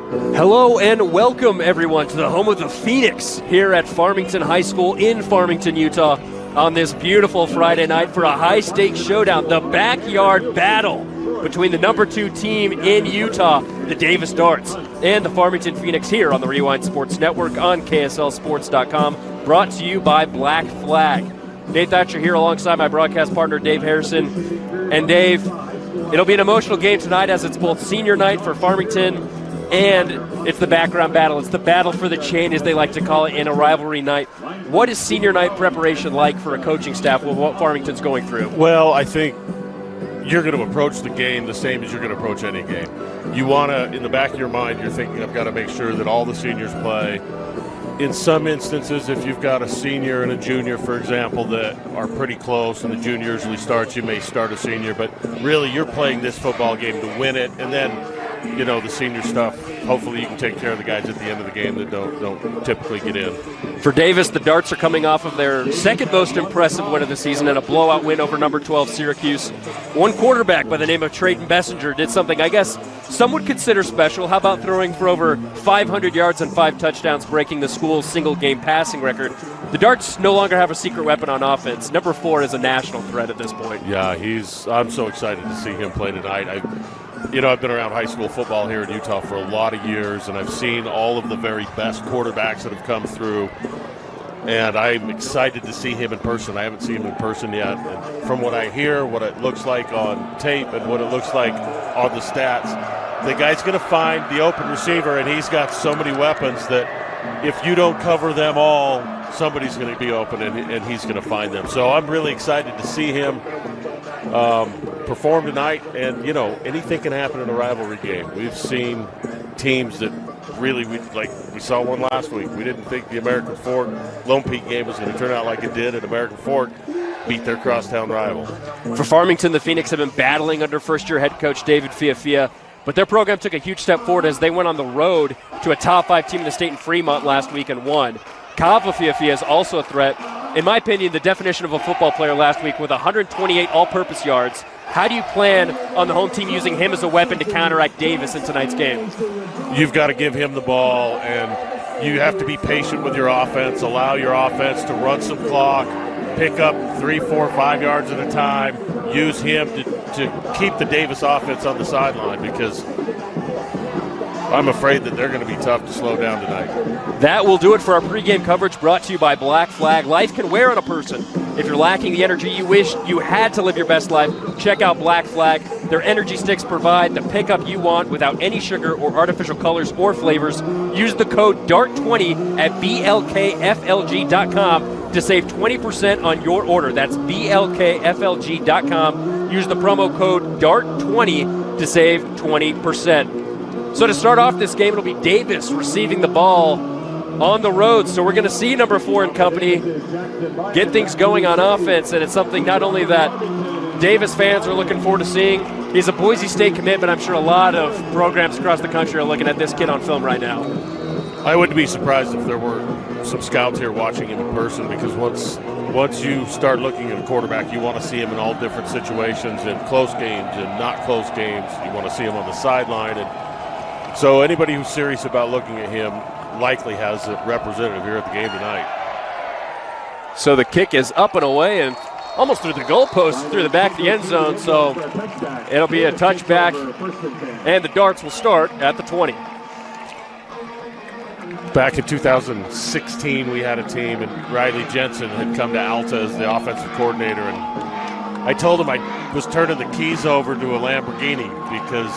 Hello and welcome everyone to the home of the Phoenix here at Farmington High School in Farmington, Utah on this beautiful Friday night for a high-stakes showdown, the backyard battle between the number 2 team in Utah, the Davis Darts, and the Farmington Phoenix here on the Rewind Sports Network on KSLSports.com, brought to you by Black Flag. Nate Thatcher here alongside my broadcast partner Dave Harrison. And Dave, it'll be an emotional game tonight as it's both senior night for Farmington and it's the background battle. It's the battle for the chain, as they like to call it, in a rivalry night. What is senior night preparation like for a coaching staff with what Farmington's going through? Well, I think you're going to approach the game the same as you're going to approach any game. You want to, in the back of your mind, you're thinking, I've got to make sure that all the seniors play. In some instances, if you've got a senior and a junior, for example, that are pretty close and the junior usually starts, you may start a senior. But really, you're playing this football game to win it. And then, the senior stuff, hopefully you can take care of the guys at the end of the game that don't typically get in. For Davis, the Darts are coming off of their second most impressive win of the season and a blowout win over number 12 Syracuse. One quarterback by the name of Trayton Bessinger did something I guess some would consider special. How about throwing for over 500 yards and 5 touchdowns, breaking the school's single-game passing record? The Darts no longer have a secret weapon on offense. Number 4 is a national threat at this point. Yeah, I'm so excited to see him play tonight. I've been around high school football here in Utah for a lot of years, and I've seen all of the very best quarterbacks that have come through, and I'm excited to see him in person. I haven't seen him in person yet, and from what I hear, what it looks like on tape and what it looks like on the stats, the guy's going to find the open receiver, and he's got so many weapons that if you don't cover them all, somebody's going to be open, and he's going to find them. So I'm really excited to see him perform tonight, and anything can happen in a rivalry game. We've seen teams that really, we saw one last week. We didn't think the American Fork Lone Peak game was going to turn out like it did, and American Fork beat their crosstown rival. For Farmington, the Phoenix have been battling under first-year head coach David Fiafia, but their program took a huge step forward as they went on the road to a top 5 team in the state in Fremont last week and won. Kava Fiafia is also a threat. In my opinion, the definition of a football player last week with 128 all-purpose yards. How do you plan on the home team using him as a weapon to counteract Davis in tonight's game? You've got to give him the ball, and you have to be patient with your offense, allow your offense to run some clock, pick up 3, 4, 5 yards at a time, use him to keep the Davis offense on the sideline, because I'm afraid that they're going to be tough to slow down tonight. That will do it for our pregame coverage, brought to you by Black Flag. Life can wear on a person. If you're lacking the energy you wish you had to live your best life, check out Black Flag. Their energy sticks provide the pickup you want without any sugar or artificial colors or flavors. Use the code DART20 at blkflg.com to save 20% on your order. That's blkflg.com. Use the promo code DART20 to save 20%. So to start off this game, it'll be Davis receiving the ball on the road. So we're going to see number 4 and company get things going on offense, and it's something not only that Davis fans are looking forward to seeing. He's a Boise State commitment. I'm sure a lot of programs across the country are looking at this kid on film right now. I wouldn't be surprised if there were some scouts here watching him in person, because once you start looking at a quarterback, you want to see him in all different situations, in close games and not close games. You want to see him on the sideline, and so anybody who's serious about looking at him likely has a representative here at the game tonight. So the kick is up and away and almost through the goalpost, through the back of the end zone. So it'll be a touchback, and the Darts will start at the 20. Back in 2016, we had a team, and Riley Jensen had come to Alta as the offensive coordinator, and I told him I was turning the keys over to a Lamborghini because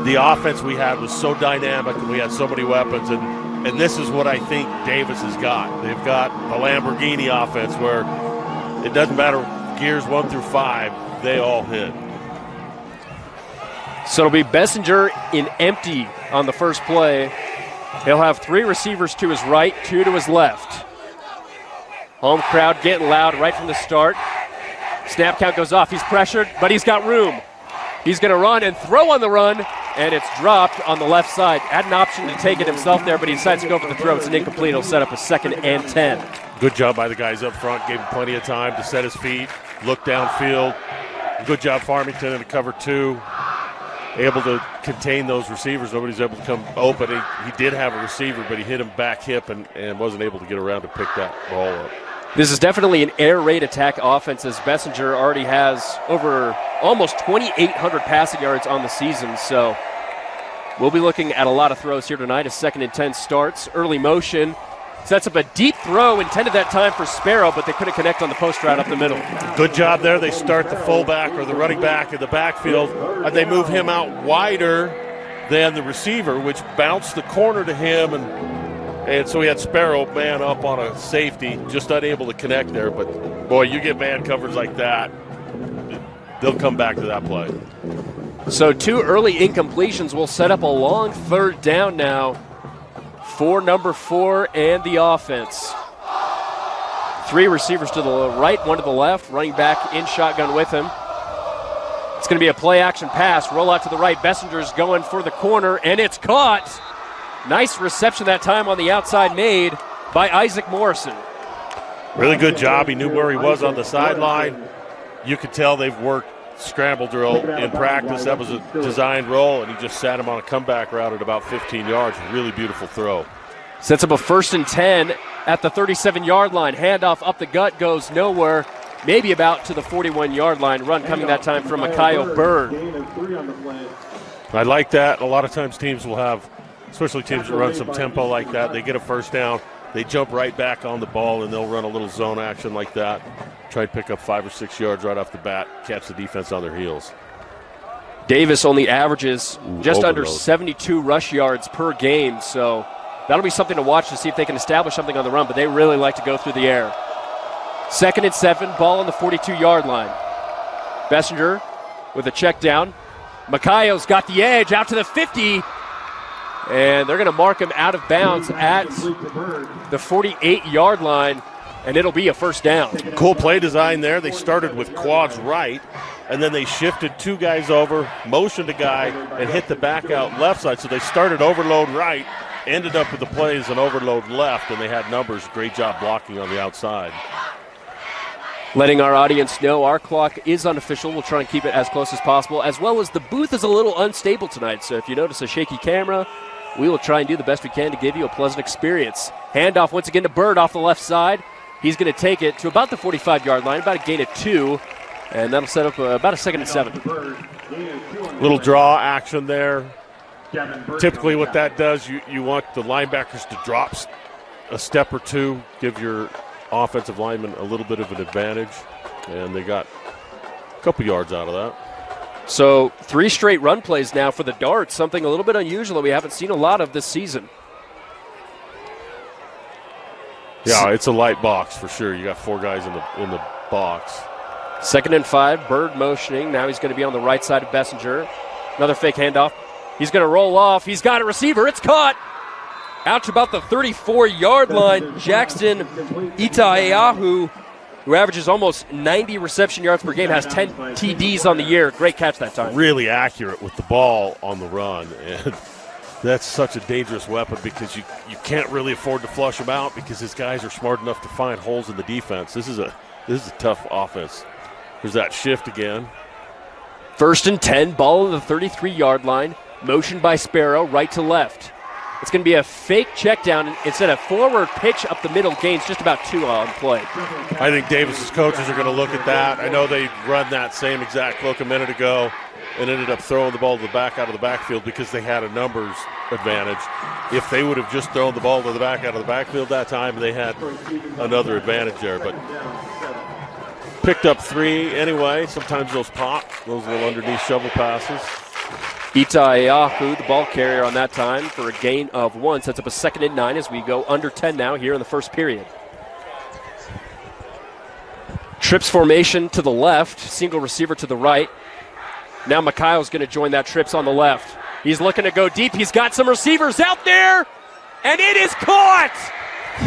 the offense we had was so dynamic and we had so many weapons, and this is what I think Davis has got. They've got a Lamborghini offense where it doesn't matter gears 1 through 5, they all hit. So it'll be Bessinger in empty on the first play. He'll have 3 receivers to his right, 2 to his left. Home crowd getting loud right from the start. Snap count goes off. He's pressured, but he's got room. He's going to run and throw on the run, and it's dropped on the left side. Had an option to take it himself there, but he decides to go for the throw. It's an incomplete. He'll set up a 2nd and 10. Good job by the guys up front. Gave him plenty of time to set his feet, look downfield. Good job Farmington in the cover 2. able to contain those receivers. Nobody's able to come open. He did have a receiver, but he hit him back hip and wasn't able to get around to pick that ball up. This is definitely an air raid attack offense, as Bessinger already has over almost 2,800 passing yards on the season. So we'll be looking at a lot of throws here tonight as 2nd and 10 starts. Early motion sets up a deep throw intended that time for Sparrow, but they couldn't connect on the post route up the middle. Good job there. They start the fullback or the running back in the backfield, and they move him out wider than the receiver, which bounced the corner to him, and so he had Sparrow man up on a safety, just unable to connect there. But, boy, you get man coverage like that, they'll come back to that play. So 2 early incompletions will set up a long 3rd down now for number 4 and the offense. 3 receivers to the right, 1 to the left, running back in shotgun with him. It's going to be a play-action pass, roll out to the right. Bessinger's going for the corner, and it's caught. Nice reception that time on the outside made by Isaac Morrison. Really good job. He knew where he was on the sideline. You could tell they've worked scramble drill in practice. That was a designed roll, and he just sat him on a comeback route at about 15 yards. Really beautiful throw. Sets up a 1st and 10 at the 37-yard line. Handoff up the gut, goes nowhere. Maybe about to the 41-yard line. Run coming that time from Mikael Bird. I like that. A lot of times teams will have, especially teams that run some tempo like that, they get a 1st down, they jump right back on the ball, and they'll run a little zone action like that. Try to pick up 5 or 6 yards right off the bat, catch the defense on their heels. Davis only averages just under 72 rush yards per game, so that'll be something to watch to see if they can establish something on the run, but they really like to go through the air. 2nd and 7, ball on the 42-yard line. Bessinger with a check down. Makayo's got the edge out to the 50, and they're going to mark him out of bounds at the 48-yard line, and it'll be a 1st down. Cool play design there. They started with quads right, and then they shifted 2 guys over, motioned a guy, and hit the back out left side. So they started overload right, ended up with the plays and overload left, and they had numbers. Great job blocking on the outside. Letting our audience know our clock is unofficial. We'll try and keep it as close as possible, as well as the booth is a little unstable tonight. So if you notice a shaky camera, we will try and do the best we can to give you a pleasant experience. Handoff once again to Bird off the left side. He's going to take it to about the 45-yard line, about a gain of 2, and that'll set up about a 2nd and 7. Little draw action there. Typically what that does, you want the linebackers to drop a step or 2, give your offensive linemen a little bit of an advantage, and they got a couple yards out of that. So 3 straight run plays now for the Darts, something a little bit unusual that we haven't seen a lot of this season. Yeah, it's a light box for sure. You got 4 guys in the box. 2nd and 5, Bird motioning. Now he's going to be on the right side of Bessinger. Another fake handoff. He's going to roll off. He's got a receiver. It's caught. Out to about the 34-yard line. Jackson Itaeahu, who averages almost 90 reception yards per game, has 10 TDs on the year. Great catch that time. Really accurate with the ball on the run. And that's such a dangerous weapon because you can't really afford to flush him out because his guys are smart enough to find holes in the defense. This is a tough offense. There's that shift again. 1st and 10, ball on the 33-yard line. Motion by Sparrow, right to left. It's going to be a fake check down instead of forward pitch up the middle, gains just about 2 on play. I think Davis's coaches are going to look at that. I know they run that same exact look a minute ago and ended up throwing the ball to the back out of the backfield because they had a numbers advantage. If they would have just thrown the ball to the back out of the backfield that time, they had another advantage there. But picked up 3 anyway. Sometimes those pop, those little underneath shovel passes. Itaeahu, the ball carrier on that time for a gain of 1. Sets up a 2nd and 9 as we go under 10 now here in the first period. Trips formation to the left, single receiver to the right. Now Mikhail's going to join that trips on the left. He's looking to go deep. He's got some receivers out there, and it is caught!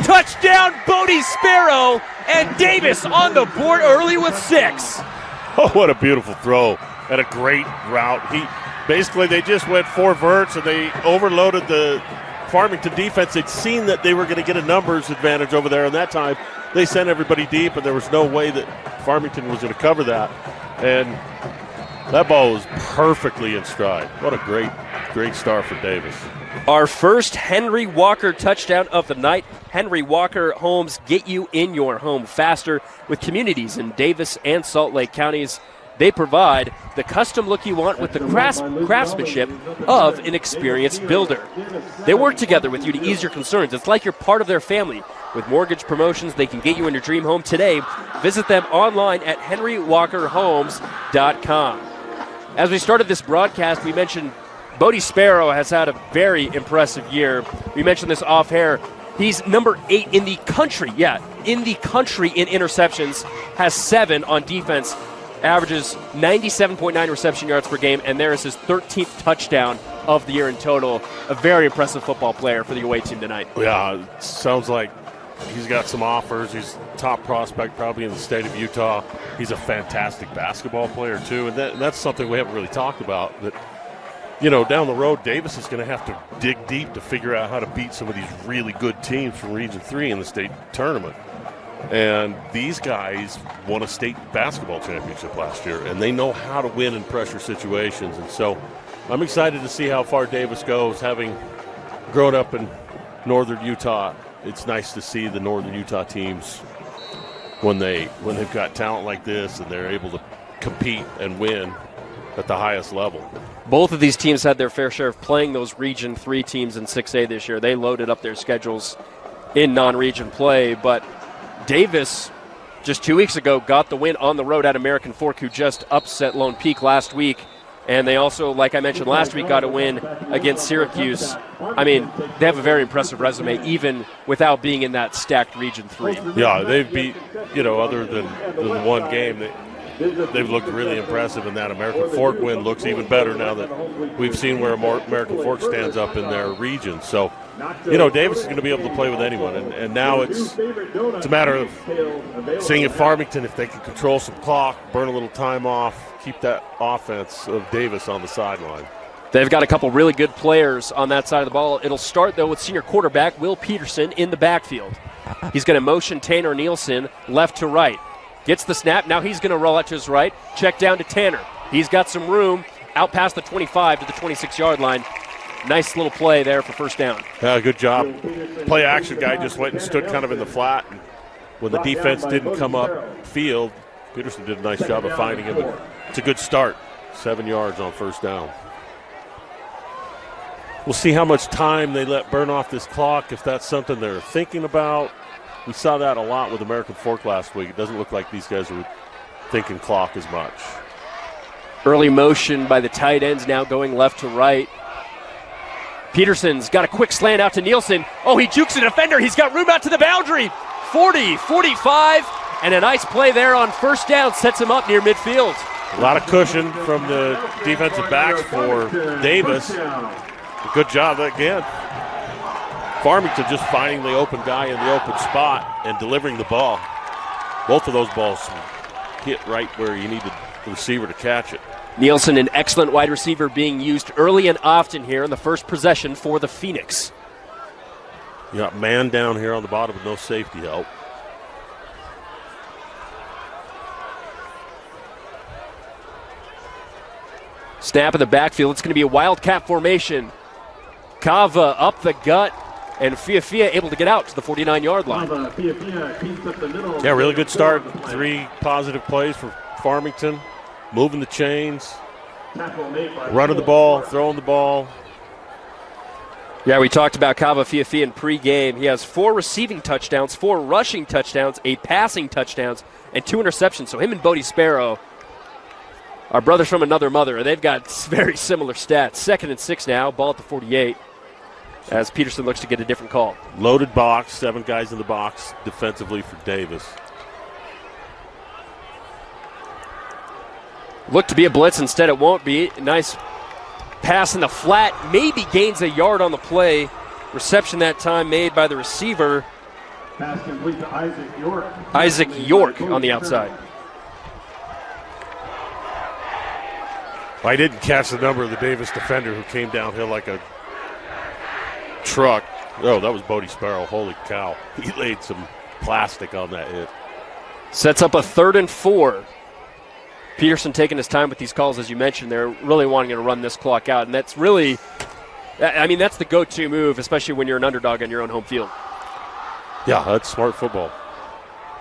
Touchdown, Bodie Sparrow, and Davis on the board early with 6. Oh, what a beautiful throw and a great route. Basically, they just went 4 verts, and they overloaded the Farmington defense. They'd seen that they were going to get a numbers advantage over there, and that time they sent everybody deep, and there was no way that Farmington was going to cover that. And That ball was perfectly in stride. What a great start for Davis. Our first Henry Walker touchdown of the night. Henry Walker homes get you in your home faster with communities in Davis and Salt Lake counties. They provide the custom look you want with the craftsmanship of an experienced builder. They work together with you to ease your concerns. It's like you're part of their family. With mortgage promotions, they can get you in your dream home today. Visit them online at henrywalkerhomes.com. As we started this broadcast, we mentioned Bodie Sparrow has had a very impressive year. We mentioned this off air. He's number 8 in the country. In interceptions, has 7 on defense, averages 97.9 reception yards per game, and there is his 13th touchdown of the year in total. A very impressive football player for the away team tonight. Yeah, it sounds like he's got some offers. He's top prospect probably in the state of Utah. He's a fantastic basketball player, too, and that's something we haven't really talked about. That, down the road, Davis is going to have to dig deep to figure out how to beat some of these really good teams from Region 3 in the state tournament. And these guys won a state basketball championship last year, and they know how to win in pressure situations. And so I'm excited to see how far Davis goes. Having grown up in northern Utah, it's nice to see the northern Utah teams when they've got talent like this and they're able to compete and win at the highest level. Both of these teams had their fair share of playing those Region 3 teams in 6A this year. They loaded up their schedules in non-region play, but Davis, just 2 weeks ago, got the win on the road at American Fork, who just upset Lone Peak last week. And they also, like I mentioned last week, got a win against Syracuse. I mean, they have a very impressive resume, even without being in that stacked Region 3. Yeah, they've beat, other than one game, they've looked really impressive, and that American Fork win looks even better now that we've seen where American Fork stands up in their region. So, Davis is going to be able to play with anyone, and now it's a matter of seeing if Farmington, if they can control some clock, burn a little time off, keep that offense of Davis on the sideline. They've got a couple really good players on that side of the ball. It'll start, though, with senior quarterback Will Peterson in the backfield. He's going to motion Tanner Nielsen left to right. Gets the snap. Now he's going to roll out to his right. Check down to Tanner. He's got some room out past the 25 to the 26-yard line. Nice little play there for first down. Yeah, good job. Play action guy just went and stood kind of in the flat. And when the defense didn't come up field, Peterson did a nice job of finding him. It's a good start. 7 yards on first down. We'll see how much time they let burn off this clock, if that's something they're thinking about. We saw that a lot with American Fork last week. It doesn't look like these guys are thinking clock as much. Early motion by the tight ends now going left to right. Peterson's got a quick slant out to Nielsen. Oh, he jukes a defender. He's got room out to the boundary. 40, 45, and a nice play there on first down sets him up near midfield. A lot of cushion from the defensive backs for Davis. Good job again. Farmington just finding the open guy in the open spot and delivering the ball. Both of those balls hit right where you need the receiver to catch it. Nielsen, an excellent wide receiver, being used early and often here in the first possession for the Phoenix. You got man down here on the bottom with no safety help. Snap in the backfield. It's going to be a wildcat formation. Kava up the gut, and Fiafia able to get out to the 49-yard line. Yeah, really good start. 3 positive plays for Farmington. Moving the chains, running the ball, throwing the ball. Yeah, we talked about Kava Fiafia in pregame. He has 4 receiving touchdowns, 4 rushing touchdowns, 8 passing touchdowns, and 2 interceptions. So him and Bodie Sparrow are brothers from another mother, and they've got very similar stats. 2nd and 6 now, ball at the 48, as Peterson looks to get a different call. Loaded box, 7 guys in the box defensively for Davis. Look to be a blitz, instead it won't be. Nice pass in the flat, maybe gains a yard on the play. Reception that time made by the receiver. Pass complete to Isaac York. Isaac York on the outside. I didn't catch the number of the Davis defender who came downhill like a truck. Oh, that was Bodie Sparrow. Holy cow. He laid some plastic on that hit. Sets up a 3rd and 4. Peterson taking his time with these calls, as you mentioned. They're really wanting to run this clock out, and that's really, that's the go-to move, especially when you're an underdog on your own home field. Yeah, that's smart football.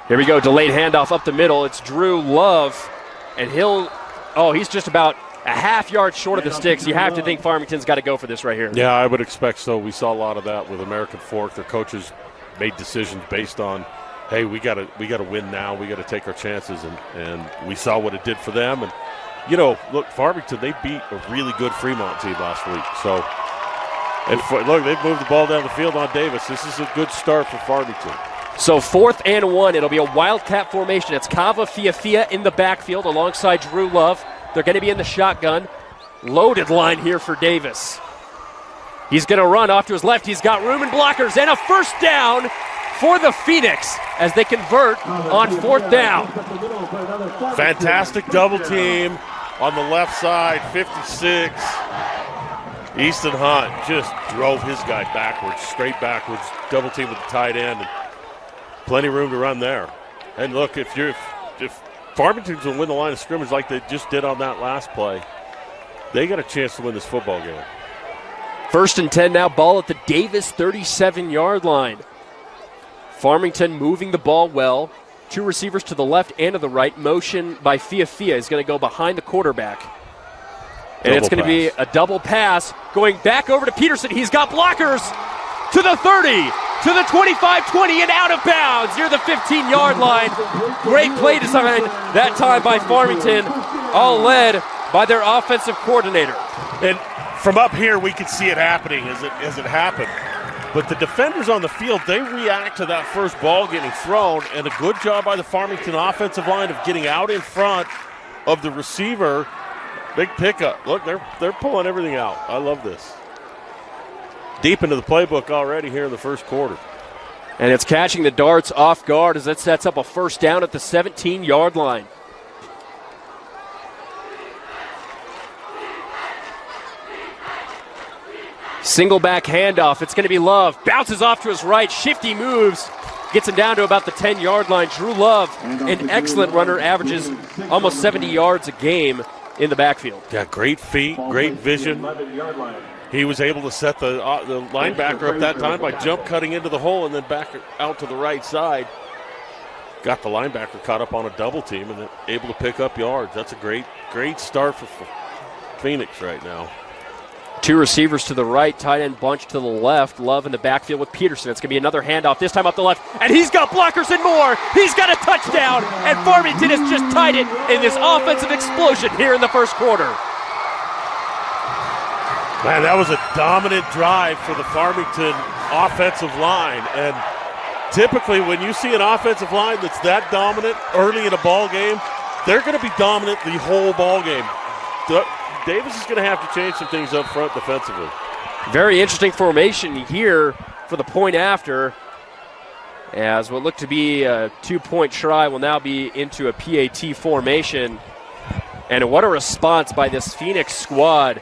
Here we go, delayed handoff up the middle. It's Drew Love, and he's just about a half yard short of the sticks. You have to think Farmington's got to go for this right here. Yeah, I would expect so. We saw a lot of that with American Fork. Their coaches made decisions based on, hey, we got to win now. We got to take our chances, and we saw what it did for them. And look, Farmington, they beat a really good Fremont team last week. So, look, they've moved the ball down the field on Davis. This is a good start for Farmington. So 4th and 1. It'll be a wildcat formation. It's Kava Fiafia in the backfield alongside Drew Love. They're going to be in the shotgun. Loaded line here for Davis. He's going to run off to his left. He's got room and blockers, and a first down for the Phoenix as they convert on 4th down. Fantastic double team on the left side, 56. Easton Hunt just drove his guy backwards, straight backwards, double team with the tight end. And plenty of room to run there. And look, if Farmington's will win the line of scrimmage like they just did on that last play, they got a chance to win this football game. 1st and 10 now, ball at the Davis 37-yard line. Farmington moving the ball well. 2 receivers to the left and to the right. Motion by Fiafia is going to go behind the quarterback. And it's going to be a double pass going back over to Peterson. He's got blockers to the 30, to the 25-20, and out of bounds near the 15-yard line. Great play design that time by Farmington, all led by their offensive coordinator. And from up here, we could see it happening as it happened. But the defenders on the field, they react to that first ball getting thrown, and a good job by the Farmington offensive line of getting out in front of the receiver. Big pickup. Look, they're pulling everything out. I love this. Deep into the playbook already here in the first quarter. And it's catching the darts off guard as it sets up a first down at the 17-yard line. Single back handoff. It's going to be Love. Bounces off to his right. Shifty moves. Gets him down to about the 10-yard line. Drew Love, an excellent runner, averages almost 70 yards a game in the backfield. Yeah, great feet, great vision. He was able to set the linebacker up that time by jump cutting into the hole and then back out to the right side. Got the linebacker caught up on a double team and then able to pick up yards. That's a great start for Phoenix right now. 2 receivers to the right, tight end bunch to the left. Love in the backfield with Peterson. It's going to be another handoff, this time up the left. And he's got blockers and more. He's got a touchdown. And Farmington has just tied it in this offensive explosion here in the first quarter. Man, that was a dominant drive for the Farmington offensive line. And typically when you see an offensive line that's that dominant early in a ball game, they're going to be dominant the whole ball game. Davis is going to have to change some things up front defensively. Very interesting formation here for the point after, as what looked to be a 2-point try will now be into a PAT formation. And what a response by this Phoenix squad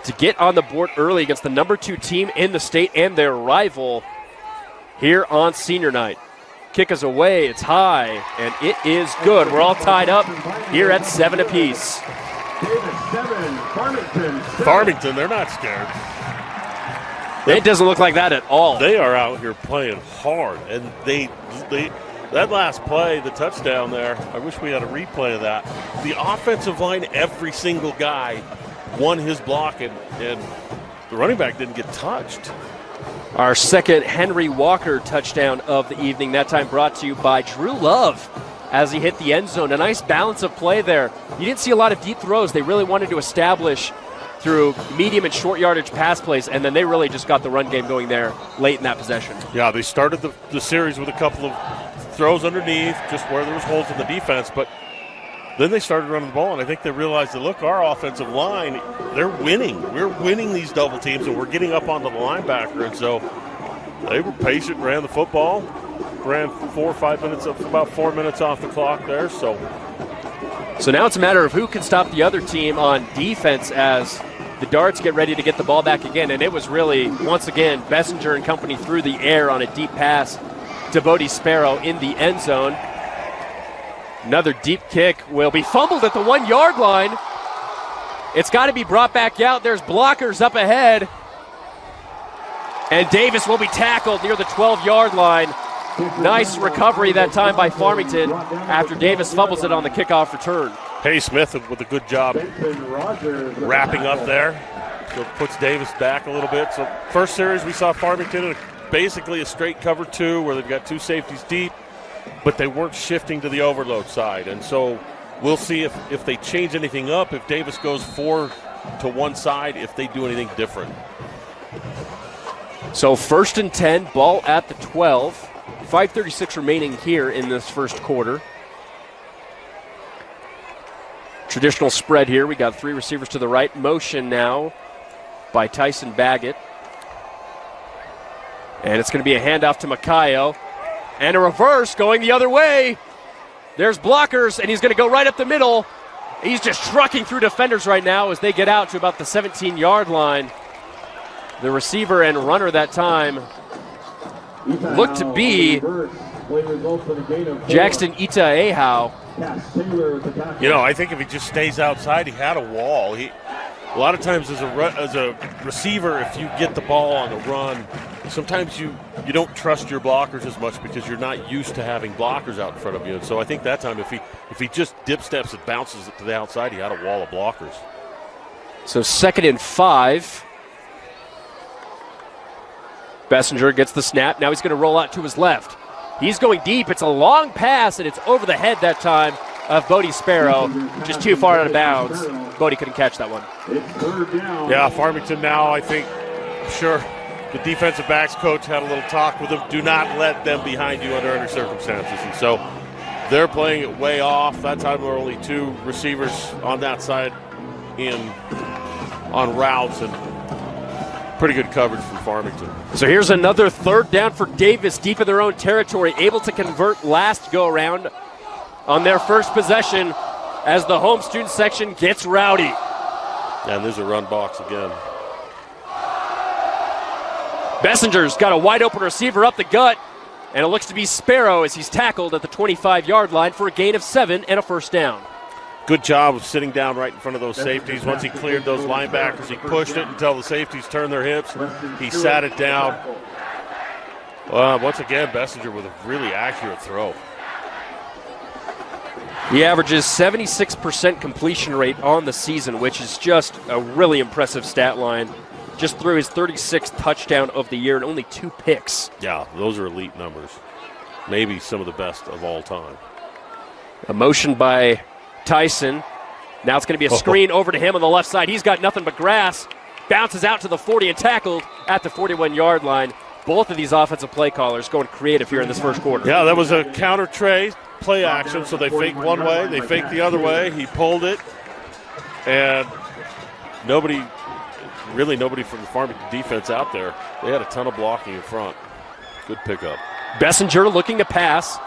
to get on the board early against the number 2 team in the state and their rival here on senior night. Kick is away, it's high, and it is good. We're all tied up here at 7 apiece. Farmington, they're not scared. It doesn't look like that at all. They are out here playing hard, and they that last play, the touchdown there, I wish we had a replay of that. The offensive line, every single guy won his block, and the running back didn't get touched. Our second Henry Walker touchdown of the evening, that time brought to you by Drew Love as he hit the end zone. A nice balance of play there. You didn't see a lot of deep throws. They really wanted to establish through medium and short yardage pass plays, and then they really just got the run game going there late in that possession. Yeah, they started the series with a couple of throws underneath, just where there was holes in the defense, but then they started running the ball, and I think they realized that, look, our offensive line, they're winning. We're winning these double teams, and we're getting up onto the linebacker, and so they were patient, ran the football, ran 4 or 5 minutes, about 4 minutes off the clock there. So now it's a matter of who can stop the other team on defense as the Darts get ready to get the ball back again. And it was really, once again, Bessinger and company through the air on a deep pass to Bodie Sparrow in the end zone. Another deep kick will be fumbled at the 1 yard line. It's got to be brought back out. There's blockers up ahead. And Davis will be tackled near the 12-yard line. Nice recovery that time by Farmington after Davis fumbles it on the kickoff return. Hey, Smith with a good job wrapping up there. So it puts Davis back a little bit. So first series we saw Farmington in basically a straight cover 2 where they've got 2 safeties deep, but they weren't shifting to the overload side. And so we'll see if they change anything up, if Davis goes 4 to one side, if they do anything different. So 1st and 10, ball at the 12. 5:36 remaining here in this first quarter. Traditional spread here. We got 3 receivers to the right. Motion now by Tyson Baggett. And it's going to be a handoff to Makayo. And a reverse going the other way. There's blockers, and he's going to go right up the middle. He's just trucking through defenders right now as they get out to about the 17-yard line. The receiver and runner that time looked to be Jackson Ita-Ahau. You know, I think if he just stays outside, he had a wall. A lot of times as a receiver, if you get the ball on the run, sometimes you don't trust your blockers as much because you're not used to having blockers out in front of you. And so I think that time if he just dip steps and bounces it to the outside, he had a wall of blockers. So 2nd and 5. Bessinger gets the snap. Now he's going to roll out to his left. He's going deep. It's a long pass, and it's over the head that time of Bodie Sparrow. Just too far out of bounds. Bodie couldn't catch that one. Yeah, Farmington now, I think, sure, the defensive backs coach had a little talk with them. Do not let them behind you under any circumstances. And so they're playing it way off. That time there were only 2 receivers on that side on routes, and pretty good coverage from Farmington. So here's another 3rd down for Davis, deep in their own territory, able to convert last go around on their first possession as the home student section gets rowdy. And there's a run box again. Bessinger's got a wide open receiver up the gut, and it looks to be Sparrow as he's tackled at the 25-yard line for a gain of 7 and a first down. Good job of sitting down right in front of those safeties. Once he cleared those linebackers, he pushed it until the safeties turned their hips. He sat it down. Once again, Bessinger with a really accurate throw. He averages 76% completion rate on the season, which is just a really impressive stat line. Just threw his 36th touchdown of the year and only 2 picks. Yeah, those are elite numbers. Maybe some of the best of all time. A motion by Tyson. Now it's going to be a screen over to him on the left side. He's got nothing but grass. Bounces out to the 40 and tackled at the 41-yard line. Both of these offensive play callers going creative here in this first quarter. Yeah, that was a counter tray play action, so they faked one way, they faked the other way. He pulled it, and nobody from the Farmington defense out there. They had a ton of blocking in front. Good pickup. Bessinger looking to pass.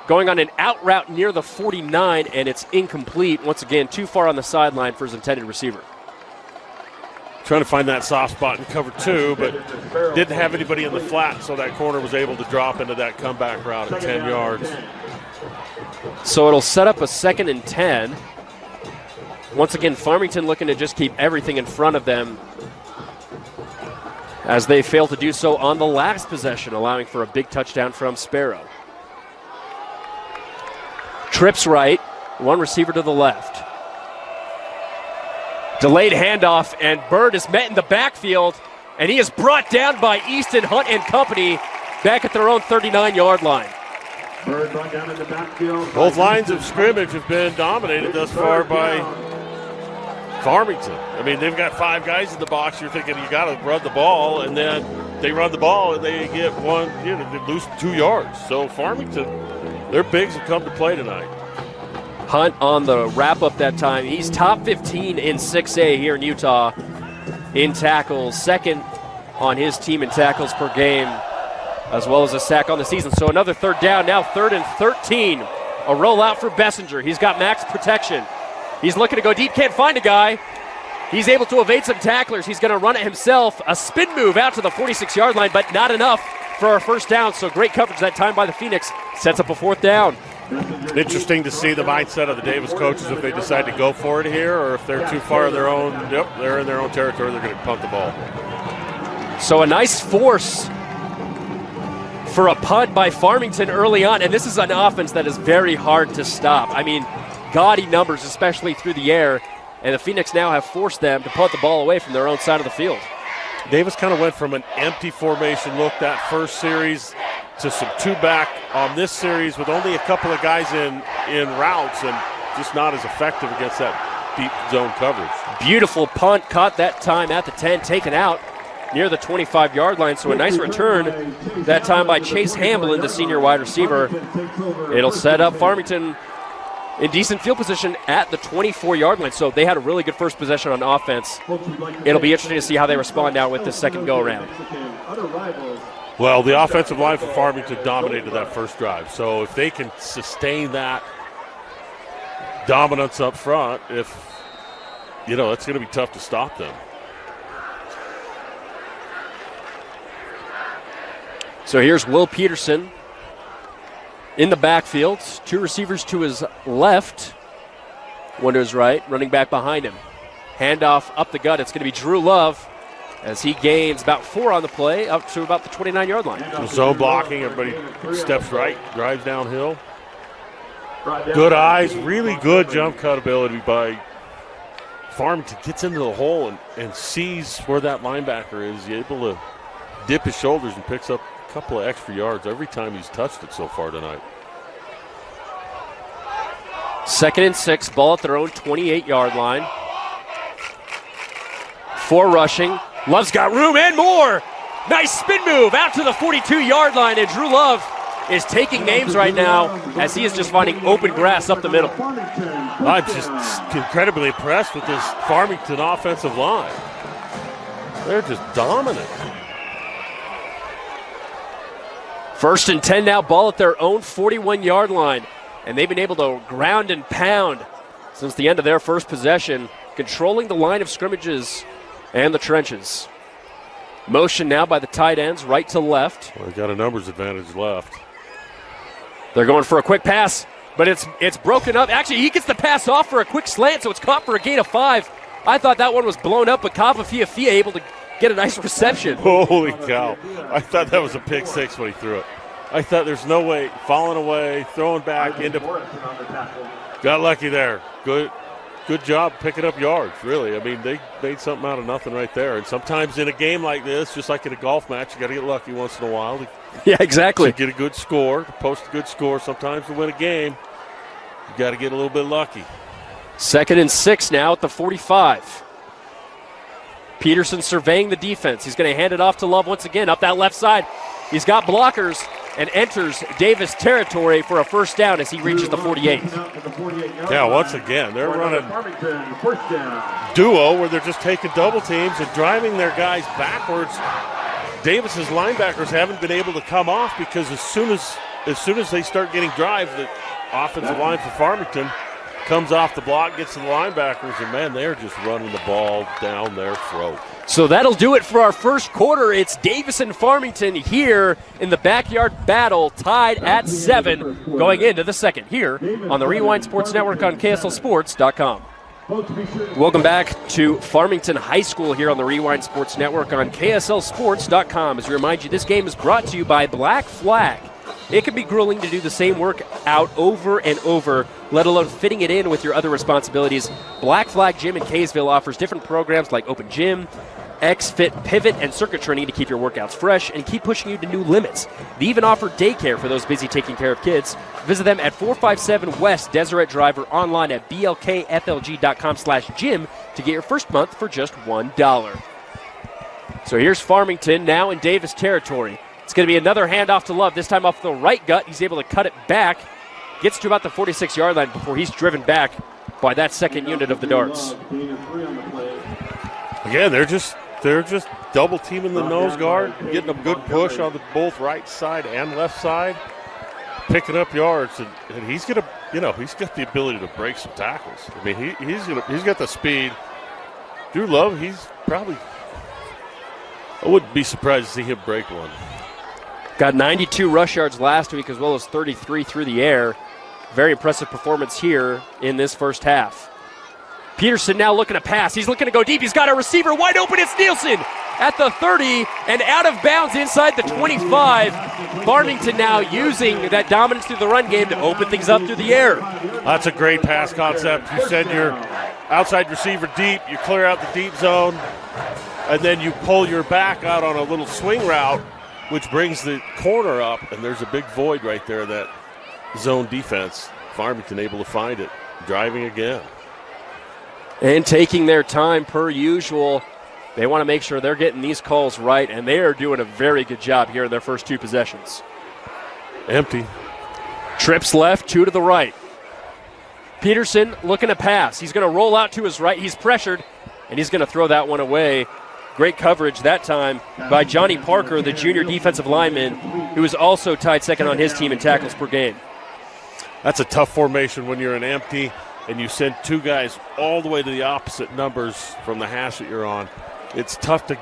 Going on an out route near the 49, and it's incomplete. Once again, too far on the sideline for his intended receiver. Trying to find that soft spot in cover 2, but didn't have anybody in the flat, so that corner was able to drop into that comeback route at 10 yards. So it'll set up a 2nd and 10. Once again, Farmington looking to just keep everything in front of them as they failed to do so on the last possession, allowing for a big touchdown from Sparrow. Trips right, 1 receiver to the left. Delayed handoff, and Bird is met in the backfield, and he is brought down by Easton, Hunt, and company back at their own 39-yard line. Bird brought down in the backfield. Both lines of scrimmage have been dominated thus far by Farmington. I mean, they've got 5 guys in the box. You're thinking you got to run the ball, and then they run the ball, and they get they lose 2 yards. So Farmington, their bigs have come to play tonight. Hunt on the wrap-up that time. He's top 15 in 6A here in Utah in tackles, 2nd on his team in tackles per game, as well as a sack on the season. So another 3rd down, now 3rd and 13. A rollout for Bessinger. He's got max protection. He's looking to go deep, can't find a guy. He's able to evade some tacklers. He's going to run it himself. A spin move out to the 46-yard line, but not enough for our first down. So great coverage that time by the Phoenix. Sets up a 4th down. Interesting to see the mindset of the Davis coaches if they decide to go for it here or if they're too far in their own. Yep, they're in their own territory. They're going to punt the ball. So a nice force for a punt by Farmington early on, and this is an offense that is very hard to stop. I mean, gaudy numbers, especially through the air, and the Phoenix now have forced them to punt the ball away from their own side of the field. Davis kind of went from an empty formation look that first series to some two-back on this series with only a couple of guys in routes and just not as effective against that deep zone coverage. Beautiful punt, caught that time at the 10, taken out near the 25-yard line. So a nice return that time by Chase Hamblin, the senior wide receiver. It'll set up Farmington in decent field position at the 24-yard line. So they had a really good first possession on offense. It'll be interesting to see how they respond now with the second go-around. Well, the offensive line for Farmington dominated that first drive. So if they can sustain that dominance up front, it's going to be tough to stop them. So here's Will Peterson in the backfield. Two receivers to his left, one to his right, running back behind him. Handoff up the gut. It's going to be Drew Love as he gains about 4 on the play up to about the 29-yard line. Zone blocking. Everybody steps right, drives downhill. Good eyes, really good jump cut ability by Farmington. Gets into the hole and sees where that linebacker is. He's able to dip his shoulders and picks up a couple of extra yards every time he's touched it so far tonight. 2nd and 6, ball at their own 28-yard line. 4 rushing. Love's got room and more. Nice spin move out to the 42-yard line, and Drew Love is taking names right now as he is just finding open grass up the middle. I'm just incredibly impressed with this Farmington offensive line. They're just dominant. 1st and 10 now, ball at their own 41-yard line. And they've been able to ground and pound since the end of their first possession, controlling the line of scrimmages and the trenches. Motion now by the tight ends, right to left. Well, they got a numbers advantage left. They're going for a quick pass, but it's broken up. Actually, he gets the pass off for a quick slant, so it's caught for a gain of 5. I thought that one was blown up, but Kava Fiafia able to get a nice reception. Holy cow. I thought that was a pick 6 when he threw it. I thought there's no way. Falling away, throwing back into. Got lucky there. Good job picking up yards, really. I mean, they made something out of nothing right there. And sometimes in a game like this, just like in a golf match, you got to get lucky once in a while. Yeah, exactly. To get a good score, to post a good score. Sometimes to win a game, you got to get a little bit lucky. 2nd and 6 now at the 45. Peterson surveying the defense. He's going to hand it off to Love once again up that left side. He's got blockers and enters Davis territory for a first down as he reaches the 48. Yeah, once again, they're running duo where they're just taking double teams and driving their guys backwards. Davis's linebackers haven't been able to come off because as soon as they start getting drive, the offensive line for Farmington comes off the block, gets to the linebackers, and, man, they're just running the ball down their throat. So that'll do it for our first quarter. It's Davis and Farmington here in the backyard battle, tied at 7 going into the second here on the Rewind Sports Network on KSLSports.com. Welcome back to Farmington High School here on the Rewind Sports Network on KSLSports.com. As we remind you, this game is brought to you by Black Flag. It can be grueling to do the same work out over and over, let alone fitting it in with your other responsibilities. Black Flag Gym in Kaysville offers different programs like Open Gym, X-Fit, Pivot, and Circuit Training to keep your workouts fresh and keep pushing you to new limits. They even offer daycare for those busy taking care of kids. Visit them at 457 West Deseret Drive or online at blkflg.com/gym to get your first month for just $1. So here's Farmington now in Davis territory. It's going to be another handoff to Love, this time off the right gut. He's able to cut it back, gets to about the 46-yard line before he's driven back by that second unit of the Darts. Again, they're just double teaming the nose guard, getting a good push on both right side and left side, picking up yards, and he's gonna, he's got the ability to break some tackles. I mean, he's got the speed. Drew Love, he's probably, I wouldn't be surprised to see him break one. Got 92 rush yards last week as well as 33 through the air. Very impressive performance here in this first half. Peterson now looking to pass. He's looking to go deep. He's got a receiver wide open. It's Nielsen at the 30 and out of bounds inside the 25. Farmington now using that dominance through the run game to open things up through the air. That's a great pass concept. You send your outside receiver deep, you clear out the deep zone, and then you pull your back out on a little swing route, which brings the corner up, and there's a big void right there, that zone defense. Farmington able to find it, driving again. And taking their time per usual. They want to make sure they're getting these calls right, and they are doing a very good job here in their first 2 possessions. Empty. Trips left, 2 to the right. Peterson looking to pass. He's going to roll out to his right. He's pressured, and he's going to throw that one away. Great coverage that time by Johnny Parker, the junior defensive lineman, who is also tied second on his team in tackles per game. That's a tough formation when you're an empty and you send 2 guys all the way to the opposite numbers from the hash that you're on. It's tough to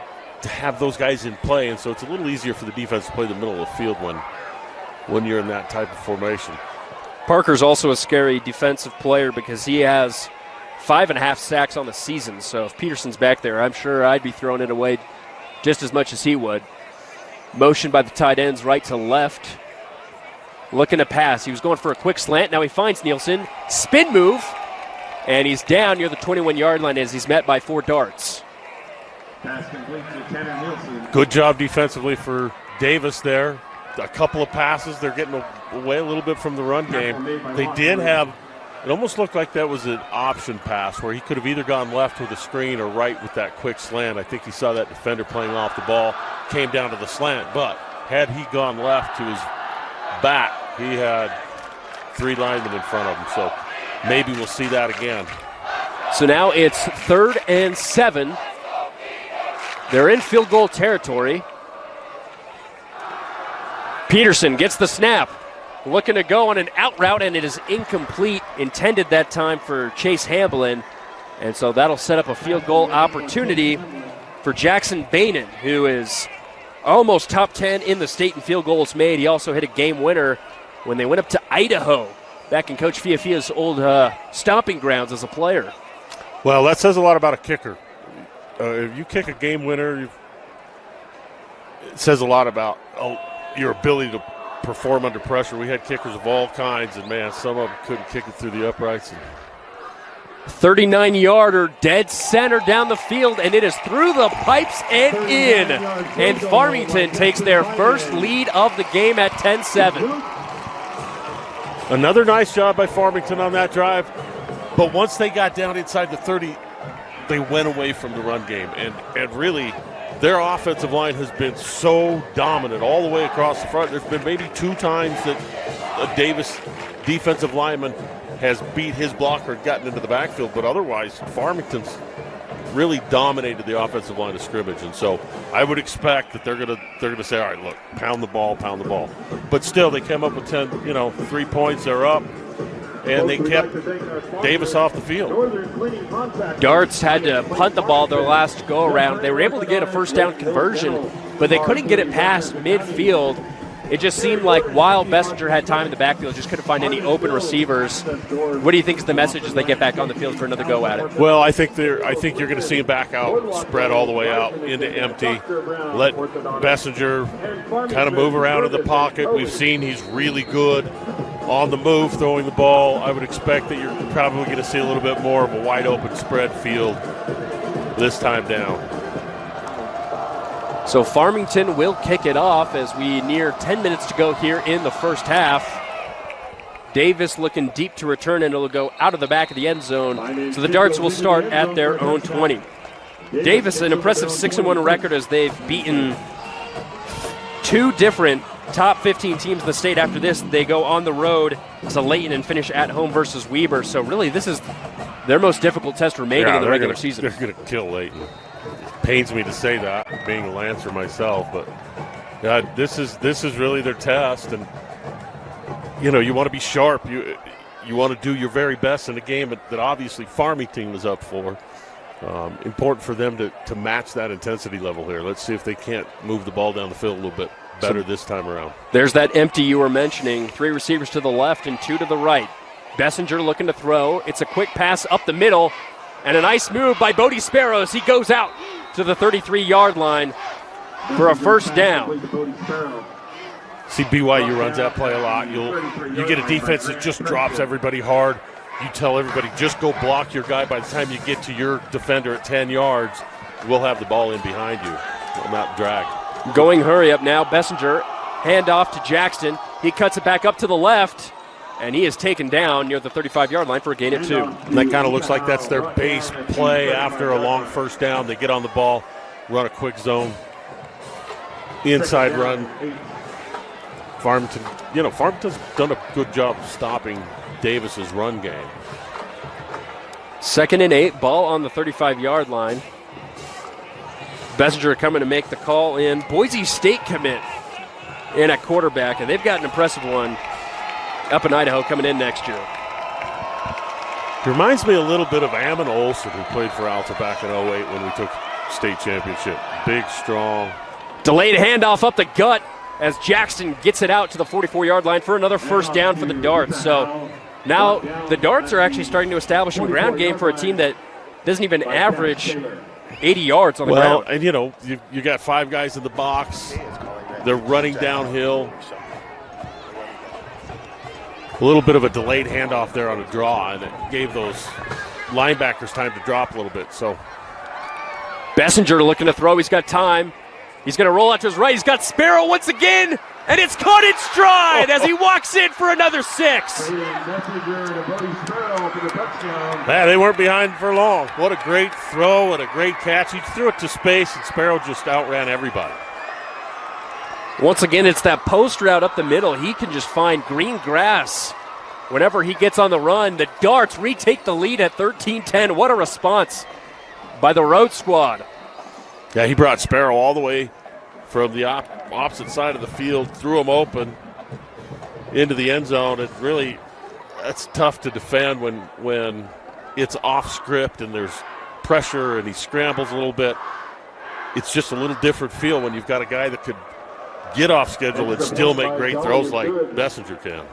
have those guys in play, and so it's a little easier for the defense to play the middle of the field when you're in that type of formation. Parker's also a scary defensive player because he has 5.5 sacks on the season. So if Peterson's back there, I'm sure I'd be throwing it away just as much as he would. Motion by the tight ends right to left. Looking to pass. He was going for a quick slant. Now he finds Nielsen. Spin move. And he's down near the 21-yard line as he's met by 4 darts. Pass complete to Tanner Nielsen. Good job defensively for Davis there. A couple of passes. They're getting away a little bit from the run game. They did have, it almost looked like that was an option pass where he could have either gone left with a screen or right with that quick slant. I think he saw that defender playing off the ball, came down to the slant. But had he gone left to his back, he had 3 linemen in front of him. So maybe we'll see that again. So now it's 3rd and 7. They're in field goal territory. Peterson gets the snap, looking to go on an out route, and it is incomplete, intended that time for Chase Hamblin. And so that'll set up a field goal opportunity for Jackson Bainan, who is almost top 10 in the state in field goals made. He also hit a game winner when they went up to Idaho, back in Coach Fiafia's old stomping grounds as a player. Well, that says a lot about a kicker. If you kick a game winner, it says a lot about your ability to perform under pressure. We had kickers of all kinds, and, man, some of them couldn't kick it through the uprights. 39-yarder dead center down the field, and it is through the pipes and in. And Farmington takes their first lead of the game at 10-7. Another nice job by Farmington on that drive. But once they got down inside the 30, they went away from the run game. And really, their offensive line has been so dominant all the way across the front. There's been maybe 2 times that a Davis defensive lineman has beat his blocker and gotten into the backfield, but otherwise Farmington's really dominated the offensive line of scrimmage. And so I would expect that they're gonna say, all right, look, pound the ball. But still, they came up with 3 points. They're up, and they kept Davis off the field. Darts had to punt the ball their last go-around. They were able to get a first down conversion, but they couldn't get it past midfield. It just seemed like while Bessinger had time in the backfield, just couldn't find any open receivers. What do you think is the message as they get back on the field for another go at it? Well, I think you're going to see him back out, spread all the way out into empty. Let Bessinger kind of move around in the pocket. We've seen he's really good on the move, throwing the ball. I would expect that you're probably going to see a little bit more of a wide open spread field this time down. So Farmington will kick it off as we near 10 minutes to go here in the first half. Davis looking deep to return, and it'll go out of the back of the end zone. So the Darts will start at their own 20. Davis, an impressive 6-1 record as they've beaten 2 different top 15 teams in the state. After this, they go on the road to Layton and finish at home versus Weber. So really, this is their most difficult test remaining in the regular season. They're going to kill Layton. Pains me to say that, being a Lancer myself, but this is really their test. And you want to be sharp. You want to do your very best in a game that obviously Farmington was up for. Important for them to match that intensity level here. Let's see if they can't move the ball down the field a little bit better this time around. There's that empty you were mentioning. 3 receivers to the left and 2 to the right. Bessinger looking to throw. It's a quick pass up the middle, and a nice move by Bodie Sparrows. He goes out to the 33-yard line for a first down. See, BYU runs that play a lot. You get a defense that just drops everybody hard. You tell everybody, just go block your guy. By the time you get to your defender at 10 yards, we'll have the ball in behind you. Will not drag. Going hurry up now. Bessinger, hand off to Jackson. He cuts it back up to the left, and he is taken down near the 35-yard line for a gain of 2. And that kind of looks like that's their base play after a long first down. They get on the ball, run a quick zone, inside run. Farmington's done a good job of stopping Davis's run game. 2nd and 8, ball on the 35-yard line. Bessinger coming to make the call in. Boise State commit in at quarterback, and they've got an impressive one up in Idaho coming in next year. It reminds me a little bit of Ammon Olson, who played for Alta back in 08 when we took state championship. Big, strong. Delayed handoff up the gut as Jackson gets it out to the 44-yard line for another first down for the Darts. So now the Darts are actually starting to establish a ground game for a team that doesn't even average 80 yards on the ground. And you got 5 guys in the box. They're running downhill. A little bit of a delayed handoff there on a draw, and it gave those linebackers time to drop a little bit. So Bessinger looking to throw. He's got time. He's going to roll out to his right. He's got Sparrow once again, and it's caught in stride as he walks in for another 6. Man, they weren't behind for long. What a great throw and a great catch. He threw it to space, and Sparrow just outran everybody. Once again, it's that post route up the middle. He can just find green grass whenever he gets on the run. The Darts retake the lead at 13-10. What a response by the road squad. Yeah, he brought Sparrow all the way from the opposite side of the field, threw him open into the end zone. It really, that's tough to defend when it's off script and there's pressure and he scrambles a little bit. It's just a little different feel when you've got a guy that could get off schedule and still make great throws like Bessinger can.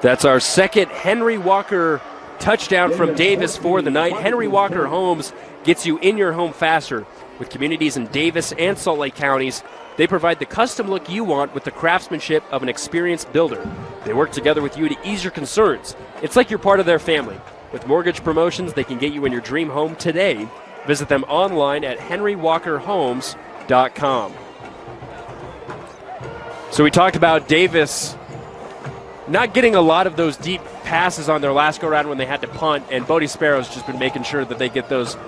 That's our second Henry Walker touchdown from Davis for the night. Henry Walker Homes gets you in your home faster. With communities in Davis and Salt Lake counties, they provide the custom look you want with the craftsmanship of an experienced builder. They work together with you to ease your concerns. It's like you're part of their family. With mortgage promotions, they can get you in your dream home today. Visit them online at henrywalkerhomes.com. So we talked about Davis not getting a lot of those deep passes on their last go-around when they had to punt, and Bodie Sparrow's just been making sure that they get those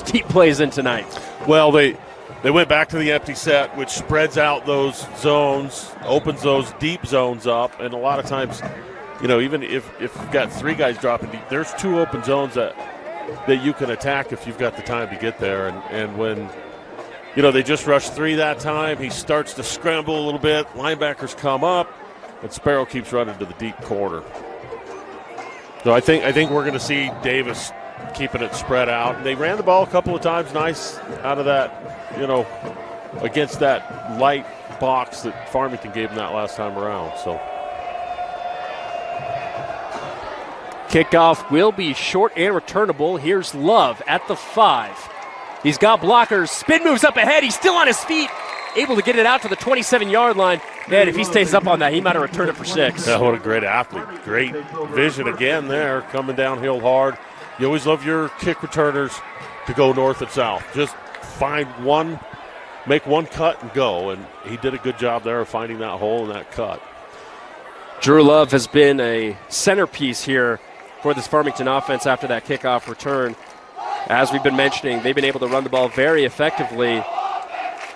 deep plays in tonight. Well, they went back to the empty set, which spreads out those zones, opens those deep zones up, and a lot of times, even if you've got 3 guys dropping deep, there's 2 open zones that you can attack if you've got the time to get there. And when, they just rushed 3 that time, he starts to scramble a little bit, linebackers come up, and Sparrow keeps running to the deep corner. So I think we're going to see Davis keeping it spread out. They ran the ball a couple of times nice out of that, against that light box that Farmington gave them that last time around. So kickoff will be short and returnable. Here's Love at the 5. He's got blockers. Spin moves up ahead. He's still on his feet, able to get it out to the 27-yard line. And if he stays up on that, he might have returned it for 6. Yeah, what a great athlete. Great vision again there, coming downhill hard. You always love your kick returners to go north and south. Just find one, make one cut and go. And he did a good job there of finding that hole in that cut. Drew Love has been a centerpiece here for this Farmington offense after that kickoff return. As we've been mentioning, they've been able to run the ball very effectively.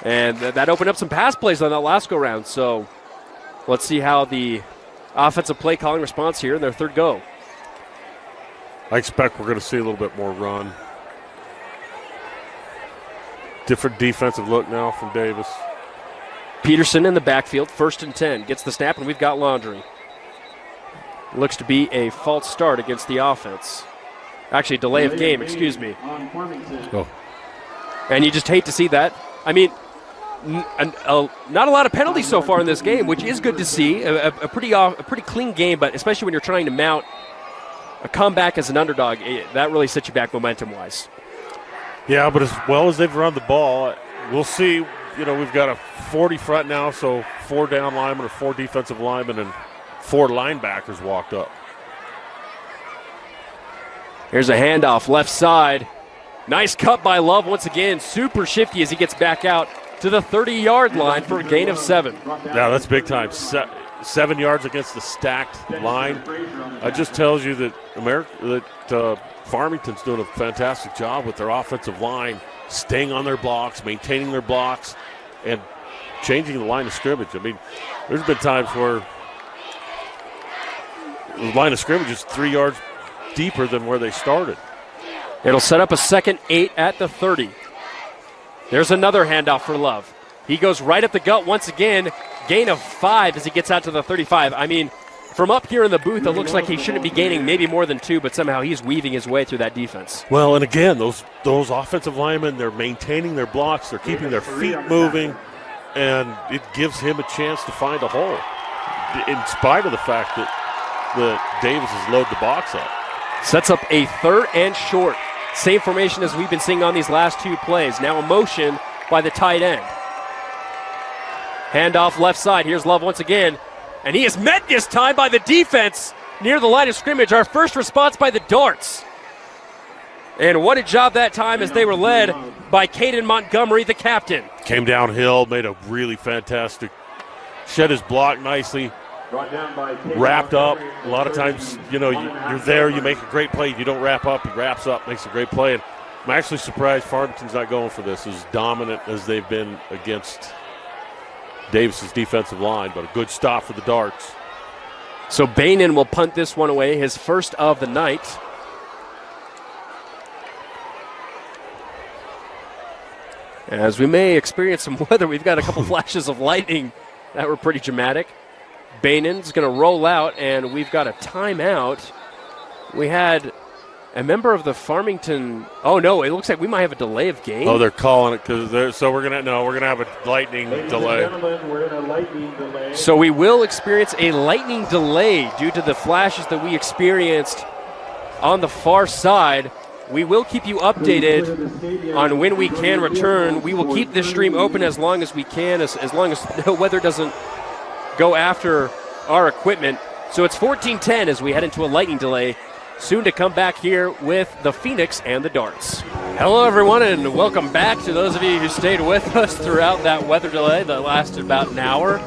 And that opened up some pass plays on that last go-round. So let's see how the offensive play calling response here in their third go. I expect we're going to see a little bit more run. Different defensive look now from Davis. Peterson in the backfield, 1st and 10. Gets the snap, and we've got Laundry. Looks to be a false start against the offense. Actually, delay of game, excuse me. Oh. And you just hate to see that. I mean, not a lot of penalties so far in this game, which is good to see. A pretty clean game, but especially when you're trying to mount a comeback as an underdog, that really sets you back momentum-wise. Yeah, but as well as they've run the ball, we'll see. You know, we've got a 40 front now, so 4 down linemen or 4 defensive linemen and 4 linebackers walked up. Here's a handoff left side. Nice cut by Love once again. Super shifty as he gets back out to the 30-yard line for a gain of 7. Yeah, that's big time. 7 yards against the stacked line. That just tells you that Farmington's doing a fantastic job with their offensive line, staying on their blocks, maintaining their blocks, and changing the line of scrimmage. I mean, there's been times where the line of scrimmage is 3 yards deeper than where they started. It'll set up a 2nd 8 at the 30. There's another handoff for Love. He goes right at the gut once again. Gain of 5 as he gets out to the 35. I mean, from up here in the booth, it looks like he shouldn't be gaining maybe more than 2, but somehow he's weaving his way through that defense. Well, and again, those offensive linemen, they're maintaining their blocks, they're keeping their feet moving, and it gives him a chance to find a hole, in spite of the fact that Davis has loaded the box up. Sets up a 3rd and short. Same formation as we've been seeing on these last 2 plays. Now a motion by the tight end. Handoff left side. Here's Love once again. And he is met this time by the defense near the line of scrimmage. Our first response by the Darts. And what a job that time as they were led by Caden Montgomery, the captain. Came downhill, made a really fantastic, shed his block nicely, wrapped up. A lot of times, you know, you're there, you make a great play, you don't wrap up, he wraps up, makes a great play. And I'm actually surprised Farmington's not going for this, as dominant as they've been against Davis's defensive line, but a good stop for the Darts. So Bainan will punt this one away, his first of the night. As we may experience some weather, we've got a couple flashes of lightning that were pretty dramatic. Bainan's going to roll out, and we've got a timeout. We had a member of the Farmington. Oh no! It looks like we might have a delay of game. Oh, they're calling it because we're gonna have a lightning delay. We're in a lightning delay. So we will experience a lightning delay due to the flashes that we experienced on the far side. We will keep you updated on when we can return. We will keep this stream open as long as we can, as long as the weather doesn't go after our equipment. So it's 14:10 as we head into a lightning delay. Soon to come back here with the Phoenix and the Darts. Hello, everyone, and welcome back to those of you who stayed with us throughout that weather delay that lasted about an hour.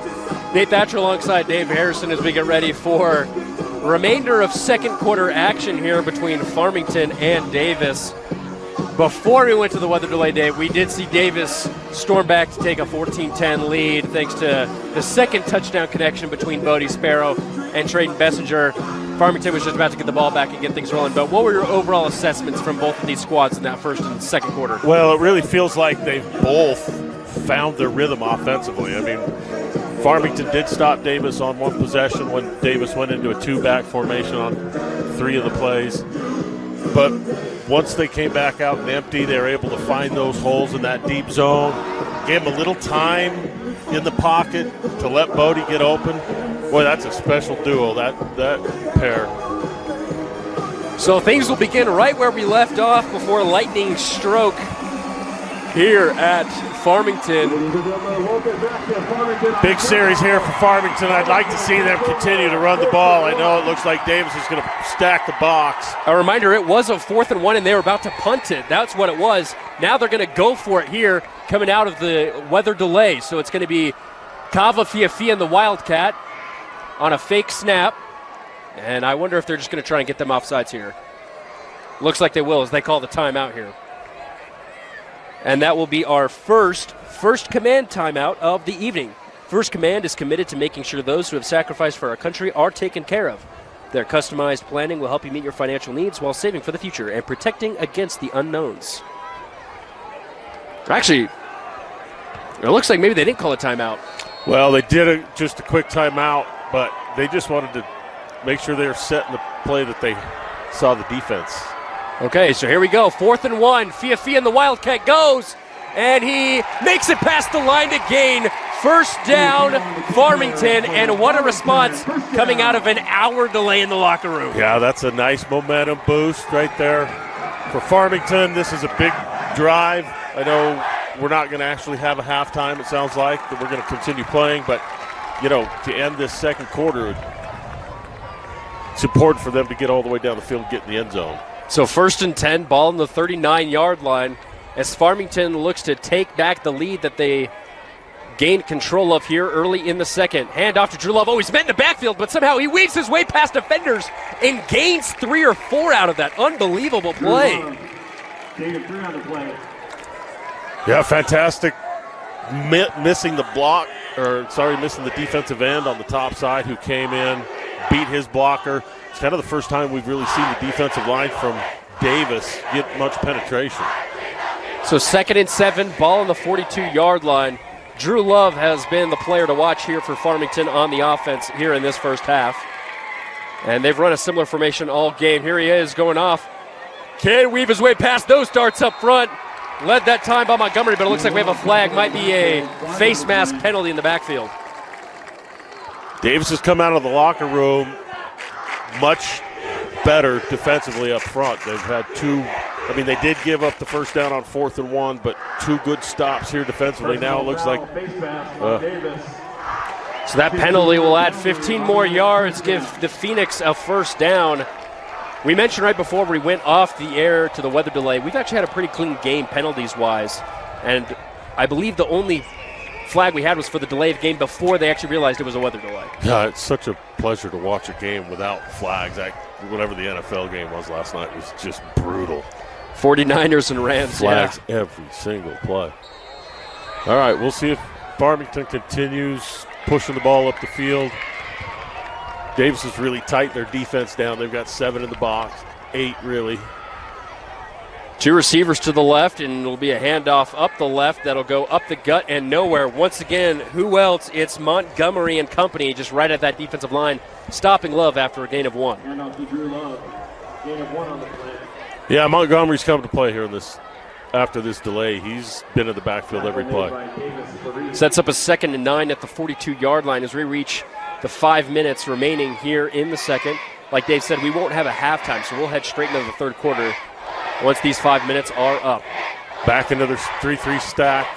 Nate Thatcher alongside Dave Harrison as we get ready for remainder of second quarter action here between Farmington and Davis. Before we went to the weather delay, Dave, we did see Davis storm back to take a 14-10 lead thanks to the second touchdown connection between Bodie Sparrow and Trayden Bessinger. Farmington was just about to get the ball back and get things rolling. But what were your overall assessments from both of these squads in that first and second quarter? Well, it really feels like they've both found their rhythm offensively. I mean, Farmington did stop Davis on one possession when Davis went into a 2-back formation on 3 of the plays. But once they came back out and empty, they were able to find those holes in that deep zone. Gave them a little time in the pocket to let Bodie get open. Boy, that's a special duo, that pair. So things will begin right where we left off before lightning stroke here at Farmington. Big series here for Farmington. I'd like to see them continue to run the ball. I know it looks like Davis is going to stack the box. A reminder, it was a 4th and 1, and they were about to punt it. That's what it was. Now they're going to go for it here coming out of the weather delay. So it's going to be Kava Fiafia and the Wildcat on a fake snap. And I wonder if they're just going to try and get them offsides here. Looks like they will as they call the timeout here. And that will be our first command timeout of the evening. First Command is committed to making sure those who have sacrificed for our country are taken care of. Their customized planning will help you meet your financial needs while saving for the future and protecting against the unknowns. Actually, it looks like maybe they didn't call a timeout. Well, they did just a quick timeout, but they just wanted to make sure they were setting the play that they saw the defense. Okay, so here we go. 4th and 1. Fiafia and the Wildcat goes, and he makes it past the line to gain First down, Farmington, and what a response coming out of an hour delay in the locker room. Yeah, that's a nice momentum boost right there for Farmington. This is a big drive. I know we're not going to actually have a halftime, it sounds like, that we're going to continue playing, but, you know, to end this second quarter, it's important for them to get all the way down the field and get in the end zone. So 1st and 10, ball on the 39-yard line as Farmington looks to take back the lead that they gained control of here early in the second. Hand off to Drew Love. Oh, he's met in the backfield, but somehow he weaves his way past defenders and gains 3 or 4 out of that. Unbelievable play. Yeah, fantastic. Missing the defensive end on the top side who came in, beat his blocker. It's kind of the first time we've really seen the defensive line from Davis get much penetration. So 2nd and 7, ball on the 42-yard line. Drew Love has been the player to watch here for Farmington on the offense here in this first half. And they've run a similar formation all game. Here he is going off. Can't weave his way past those darts up front. Led that time by Montgomery, but it looks like we have a flag. Might be a face mask penalty in the backfield. Davis has come out of the locker room much better defensively up front. They've had they did give up the first down on 4th and 1, but 2 good stops here defensively. Now it looks like so that penalty will add 15 more yards, give the Phoenix a first down. We mentioned right before we went off the air to the weather delay, we've actually had a pretty clean game penalties-wise, and I believe the only flag we had was for the delay of game before they actually realized it was a weather delay. Yeah, it's such a pleasure to watch a game without flags. Whatever the NFL game was last night was just brutal. 49ers and Rams, flags every single play. All right, we'll see if Farmington continues pushing the ball up the field. Davis is really tight their defense down. They've got 7 in the box, 8 really. 2 receivers to the left, and it'll be a handoff up the left that'll go up the gut and nowhere. Once again, who else? It's Montgomery and company just right at that defensive line, stopping Love after a gain of 1. Handoff to Drew Love. Gain of 1 on the play. Yeah, Montgomery's come to play here after this delay. He's been in the backfield every play. Sets up a 2nd and 9 at the 42-yard line as we reach the 5 minutes remaining here in the second. Like Dave said, we won't have a halftime, so we'll head straight into the third quarter once these 5 minutes are up. Back into their 3-3 stack.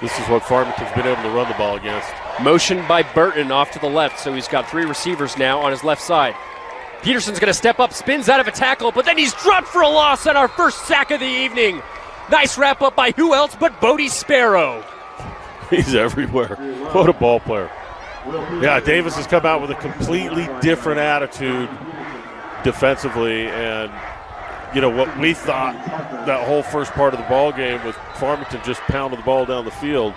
This is what Farmington's been able to run the ball against. Motion by Burton off to the left, so he's got 3 receivers now on his left side. Peterson's going to step up, spins out of a tackle, but then he's dropped for a loss on our first sack of the evening. Nice wrap up by who else but Bodie Sparrow. He's everywhere. What a ball player. Yeah, Davis has come out with a completely different attitude defensively, and you know what we thought that whole first part of the ball game with Farmington just pounding the ball down the field.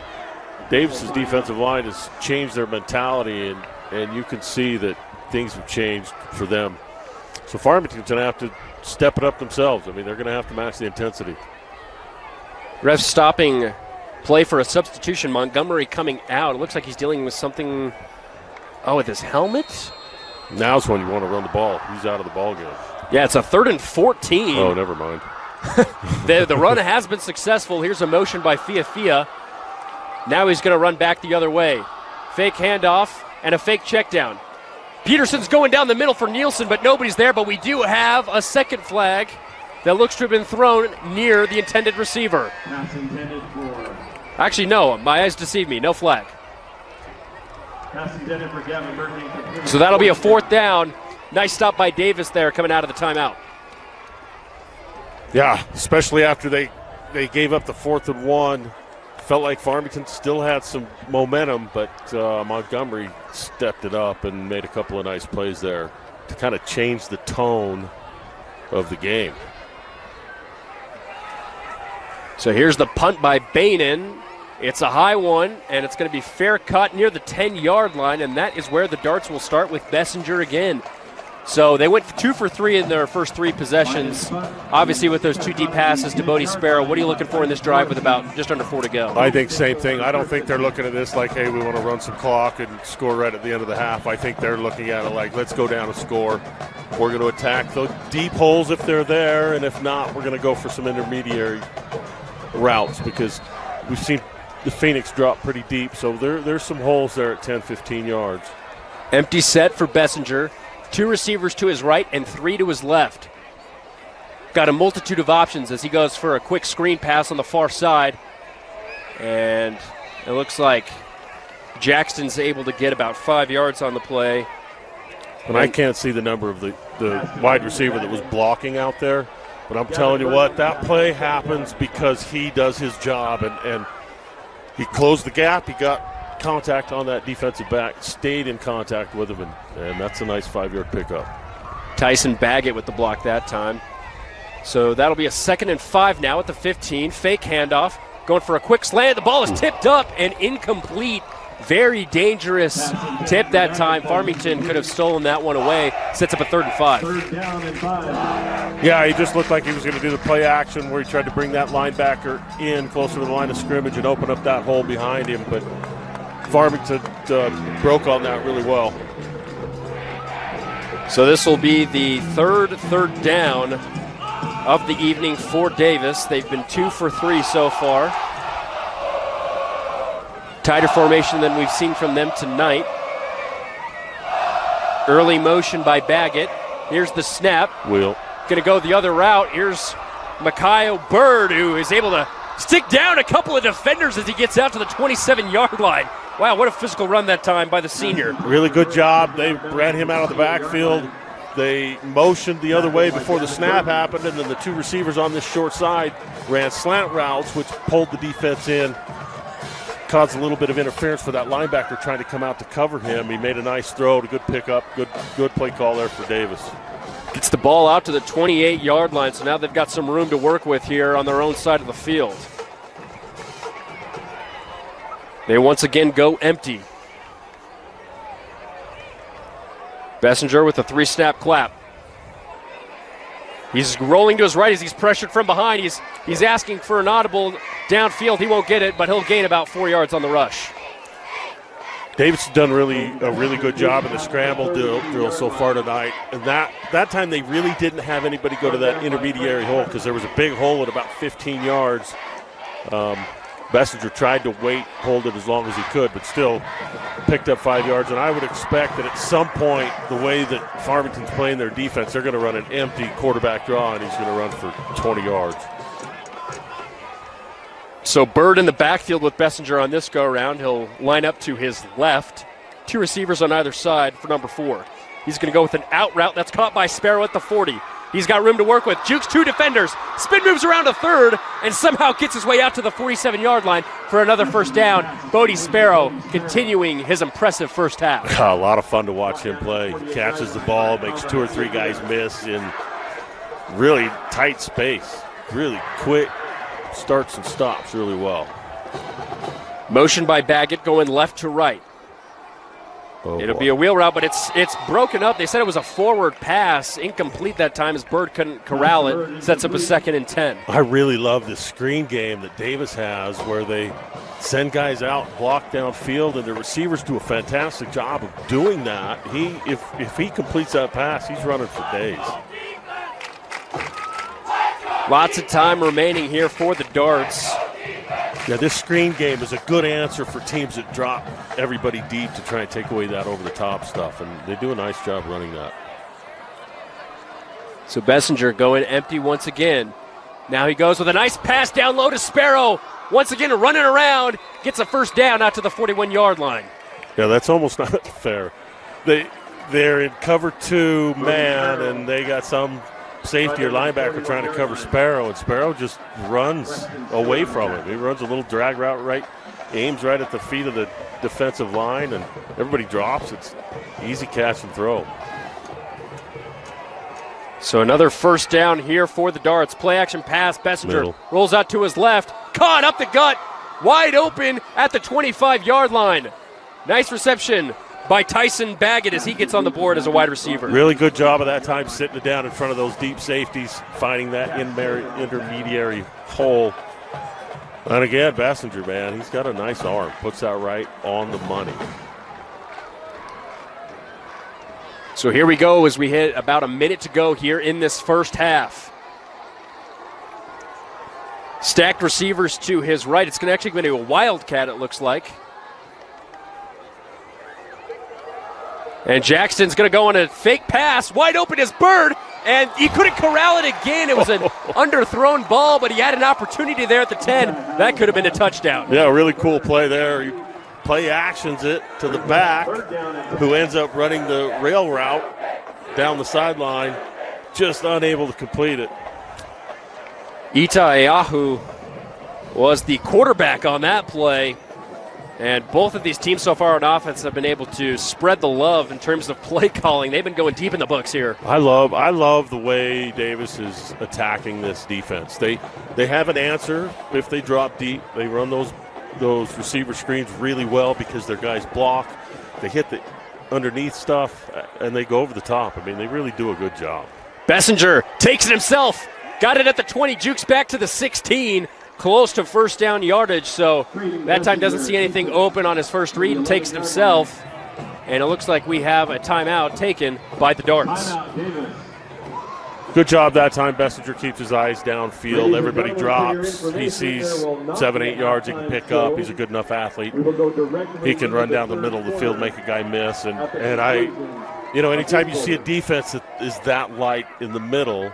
Davis's defensive line has changed their mentality, and you can see that things have changed for them. So Farmington's going to have to step it up themselves. I mean, they're going to have to match the intensity. Ref stopping play for a substitution. Montgomery coming out. It looks like he's dealing with something, with his helmet? Now's when you want to run the ball. He's out of the ball game. Yeah, it's a 3rd and 14. Oh, never mind. The run has been successful. Here's a motion by Fia. Now he's going to run back the other way. Fake handoff and a fake check down. Peterson's going down the middle for Nielsen, but nobody's there. But we do have a second flag that looks to have been thrown near the intended receiver. Pass intended for. Actually, no. My eyes deceive me. No flag. Pass intended for Gavin Burton. So that'll be a 4th down. Nice stop by Davis there coming out of the timeout. Yeah, especially after they gave up the 4th and 1. Felt like Farmington still had some momentum, but Montgomery stepped it up and made a couple of nice plays there to kind of change the tone of the game. So here's the punt by Bainan. It's a high one, and it's going to be fair caught near the 10-yard line, and that is where the darts will start with Bessinger again. So they went 2 for 3 in their first 3 possessions. Obviously, with those 2 deep passes to Bodie Sparrow, what are you looking for in this drive with about just under 4 to go? I think same thing. I don't think they're looking at this like, hey, we want to run some clock and score right at the end of the half. I think they're looking at it like, let's go down and score. We're going to attack those deep holes if they're there, and if not, we're going to go for some intermediary routes because we've seen the Phoenix dropped pretty deep, so there's some holes there at 10, 15 yards. Empty set for Bessinger. 2 receivers to his right and 3 to his left. Got a multitude of options as he goes for a quick screen pass on the far side. And it looks like Jackson's able to get about 5 yards on the play. And I can't see the number of the wide receiver that was blocking out there. But I'm telling you what, that play happens because he does his job. And he closed the gap. He got contact on that defensive back, stayed in contact with him, and that's a nice 5-yard pickup. Tyson Baggett with the block that time. So that'll be a 2nd and 5 now at the 15. Fake handoff. Going for a quick slant. The ball is tipped up and incomplete. Very dangerous tip that time. Farmington could have stolen that one away. Sets up a 3rd and 5. 3rd down and 5. Yeah, he just looked like he was going to do the play action where he tried to bring that linebacker in closer to the line of scrimmage and open up that hole behind him. But Farmington broke on that really well. So this will be the third down of the evening for Davis. They've been 2 for 3 so far. Tighter formation than we've seen from them tonight. Early motion by Baggett. Here's the snap. Going to go the other route. Here's Micaiah Bird, who is able to stick down a couple of defenders as he gets out to the 27-yard line. Wow, what a physical run that time by the senior. Really good job. They ran him out of the backfield. They motioned the other way before the snap happened, and then the 2 receivers on this short side ran slant routes, which pulled the defense in. Caused a little bit of interference for that linebacker trying to come out to cover him. He made a nice throw, a good pickup, good play call there for Davis. Gets the ball out to the 28-yard line, so now they've got some room to work with here on their own side of the field. They once again go empty. Bessinger with a 3-snap clap. He's rolling to his right as he's pressured from behind. He's asking for an audible downfield. He won't get it, but he'll gain about 4 yards on the rush. Davis has done a really good job in the scramble drill so far tonight. And that time they really didn't have anybody go to that intermediary hole because there was a big hole at about 15 yards. Bessinger tried to hold it as long as he could, but still picked up 5 yards. And I would expect that at some point, the way that Farmington's playing their defense, they're going to run an empty quarterback draw, and he's going to run for 20 yards. So Bird in the backfield with Bessinger on this go-around. He'll line up to his left. 2 receivers on either side for number 4. He's going to go with an out route that's caught by Sparrow at the 40. He's got room to work with. Jukes 2 defenders. Spin moves around to 3rd and somehow gets his way out to the 47-yard line for another 1st down. Bodie Sparrow continuing his impressive first half. A lot of fun to watch him play. He catches the ball, makes 2 or 3 guys miss in really tight space. Really quick starts and stops really well. Motion by Baggett going left to right. It'll be a wheel route, but it's broken up. They said it was a forward pass, incomplete that time as Bird couldn't corral it. Sets up a 2nd and 10. I really love this screen game that Davis has where they send guys out, block downfield, and the receivers do a fantastic job of doing that. If he completes that pass, he's running for days. Lots of time remaining here for the Darts. Yeah, this screen game is a good answer for teams that drop everybody deep to try and take away that over-the-top stuff, and they do a nice job running that. So Bessinger going empty once again. Now he goes with a nice pass down low to Sparrow. Once again running around, gets a 1st down out to the 41-yard line. Yeah, that's almost not fair. They're in cover 2 man, and they got some safety or linebacker trying to cover Sparrow, and Sparrow just runs away from him. He runs a little drag route aims right at the feet of the defensive line, and everybody drops. It's easy catch and throw. So another 1st down here for the Darts. Play action pass. Bessinger rolls out to his left. Caught up the gut. Wide open at the 25-yard line. Nice reception by Tyson Baggett as he gets on the board as a wide receiver. Really good job of that time sitting it down in front of those deep safeties, finding that intermediary hole. And again, Bessinger, man, he's got a nice arm. Puts that right on the money. So here we go as we hit about a minute to go here in this first half. Stacked receivers to his right. It's going to actually be a wildcat, it looks like. And Jackson's going to go on a fake pass. Wide open is Bird, and he couldn't corral it again. It was an underthrown ball, but he had an opportunity there at the 10. That could have been a touchdown. Yeah, really cool play there. He play actions it to the back, who ends up running the rail route down the sideline, just unable to complete it. Itaeahu was the quarterback on that play. And both of these teams so far on offense have been able to spread the love in terms of play calling. They've been going deep in the books here. I love the way Davis is attacking this defense. They have an answer if they drop deep. They run those receiver screens really well because their guys block. They hit the underneath stuff, and they go over the top. I mean, they really do a good job. Bessinger takes it himself. Got it at the 20, jukes back to the 16. Close to first down yardage, so that time doesn't see anything open on his first read and takes it himself. And it looks like we have a timeout taken by the Darts. Good job that time. Bessinger keeps his eyes downfield. Everybody drops. He sees 7-8 yards he can pick up. He's a good enough athlete. He can run down the middle of the field, make a guy miss. And anytime you see a defense that is that light in the middle,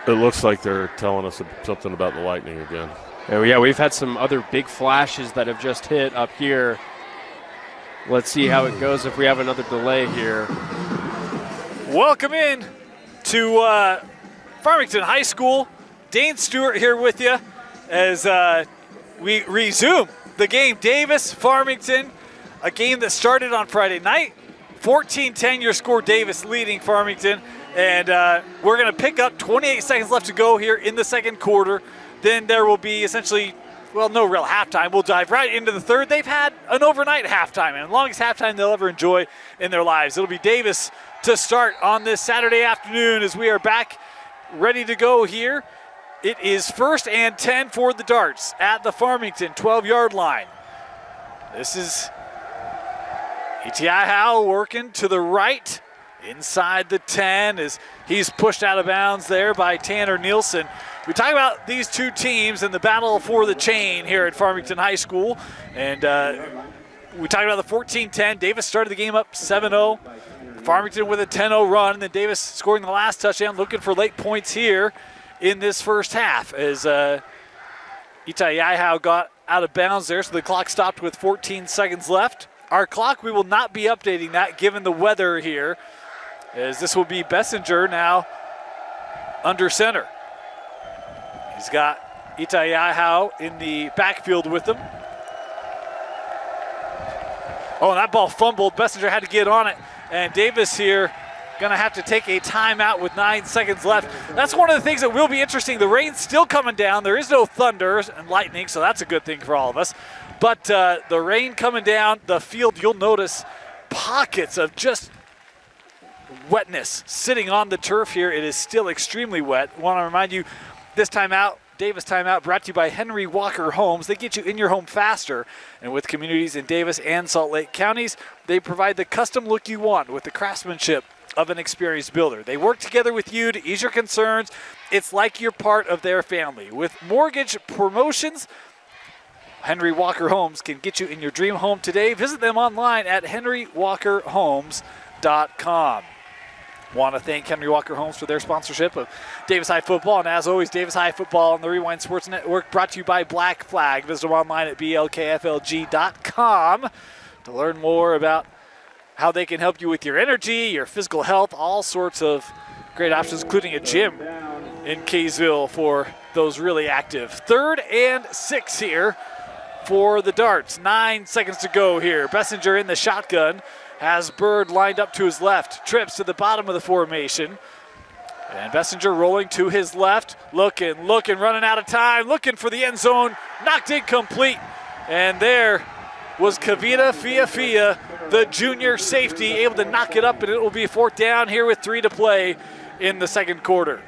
it looks like they're telling us something about the Lightning again. Yeah, we've had some other big flashes that have just hit up here. Let's see how it goes if we have another delay here. Welcome in to Farmington High School. Dane Stewart here with you as we resume the game. Davis, Farmington, a game that started on Friday night. 14-10 your score, Davis leading Farmington. And we're going to pick up 28 seconds left to go here in the second quarter. Then there will be essentially, no real halftime. We'll dive right into the third. They've had an overnight halftime, and the longest halftime they'll ever enjoy in their lives. It'll be Davis to start on this Saturday afternoon as we are back ready to go here. It is 1st and 10 for the Darts at the Farmington 12-yard line. This is Itaeahu working to the right. Inside the 10 as he's pushed out of bounds there by Tanner Nielsen. We talk about these two teams and the battle for the chain here at Farmington High School. And we talked about the 14-10. Davis started the game up 7-0. Farmington with a 10-0 run. And then Davis scoring the last touchdown, looking for late points here in this first half as Itaeahu got out of bounds there. So the clock stopped with 14 seconds left. Our clock, we will not be updating that given the weather here, as this will be Bessinger now under center. He's got Itaeahu in the backfield with him. Oh, and that ball fumbled. Bessinger had to get on it. And Davis here going to have to take a timeout with 9 seconds left. That's one of the things that will be interesting. The rain's still coming down. There is no thunder and lightning, so that's a good thing for all of us. But the rain coming down, the field, you'll notice pockets of just wetness sitting on the turf here. It is still extremely wet. I want to remind you, this timeout, Davis timeout, brought to you by Henry Walker Homes. They get you in your home faster. And with communities in Davis and Salt Lake counties, they provide the custom look you want with the craftsmanship of an experienced builder. They work together with you to ease your concerns. It's like you're part of their family. With mortgage promotions, Henry Walker Homes can get you in your dream home today. Visit them online at henrywalkerhomes.com. Want to thank Henry Walker Homes for their sponsorship of Davis High Football. And as always, Davis High Football on the Rewind Sports Network, brought to you by Black Flag. Visit them online at blkflg.com to learn more about how they can help you with your energy, your physical health, all sorts of great options, including a gym in Kaysville for those really active. 3rd and 6 here for the Darts. 9 seconds to go here. Bessinger in the shotgun. Has Bird lined up to his left. Trips to the bottom of the formation. And Bessinger rolling to his left. Looking, running out of time. Looking for the end zone. Knocked incomplete. And there was Kavita Fiafia, the junior safety, able to knock it up, and it will be 4th down here with 3 to play in the second quarter.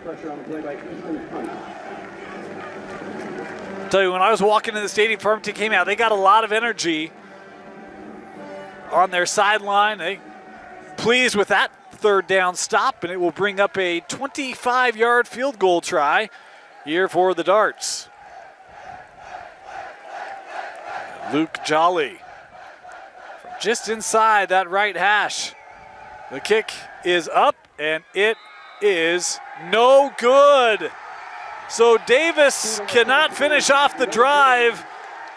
I'll tell you, when I was walking in the stadium, Farmington came out. They got a lot of energy on their sideline. They pleased with that third down stop, and it will bring up a 25-yard field goal try here for the Darts. Luke Jolly from just inside that right hash. The kick is up, and it is no good. So Davis cannot finish off the drive.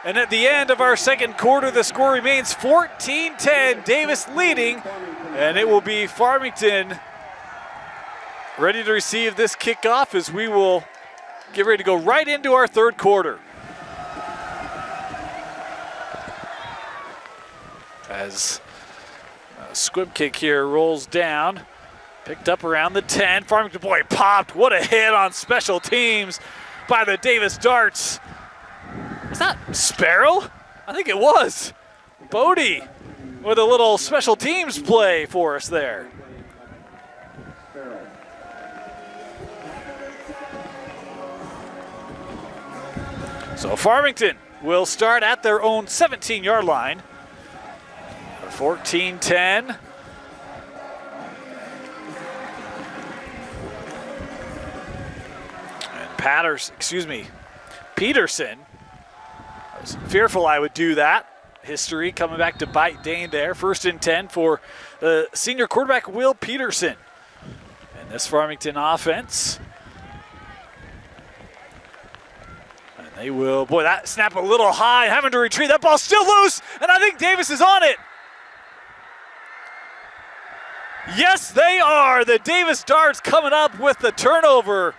And at the end of our second quarter, the score remains 14-10. Davis leading, and it will be Farmington ready to receive this kickoff as we will get ready to go right into our third quarter. As a squib kick here rolls down, picked up around the 10. Farmington, boy, popped. What a hit on special teams by the Davis Darts. Was that Sparrow? I think it was. Bodie with a little special teams play for us there. So Farmington will start at their own 17-yard line. 14-10. And Peterson. I was fearful I would do that. History coming back to bite Dane there. 1st and 10 for the senior quarterback, Will Peterson. And this Farmington offense. And they will, boy, that snap a little high, having to retrieve. That ball still loose, and I think Davis is on it. Yes, they are. The Davis Darts coming up with the turnover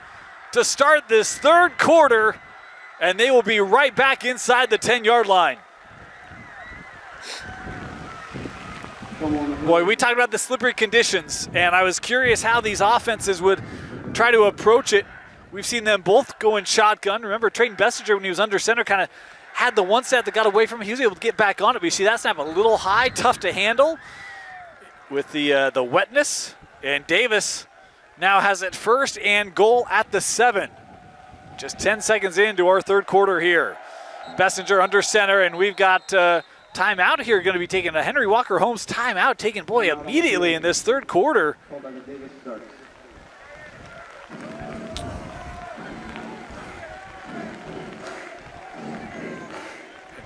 to start this third quarter, and they will be right back inside the 10-yard line. Boy, we talked about the slippery conditions, and I was curious how these offenses would try to approach it. We've seen them both go in shotgun. Remember, Trayton Bessinger, when he was under center, kind of had the one set that got away from him. He was able to get back on it, but you see that snap a little high, tough to handle with the wetness. And Davis now has it 1st and goal at the 7. Just 10 seconds into our third quarter here. Bessinger under center, and we've got timeout here going to be taken. A Henry Walker Holmes timeout taken, boy, immediately in this third quarter.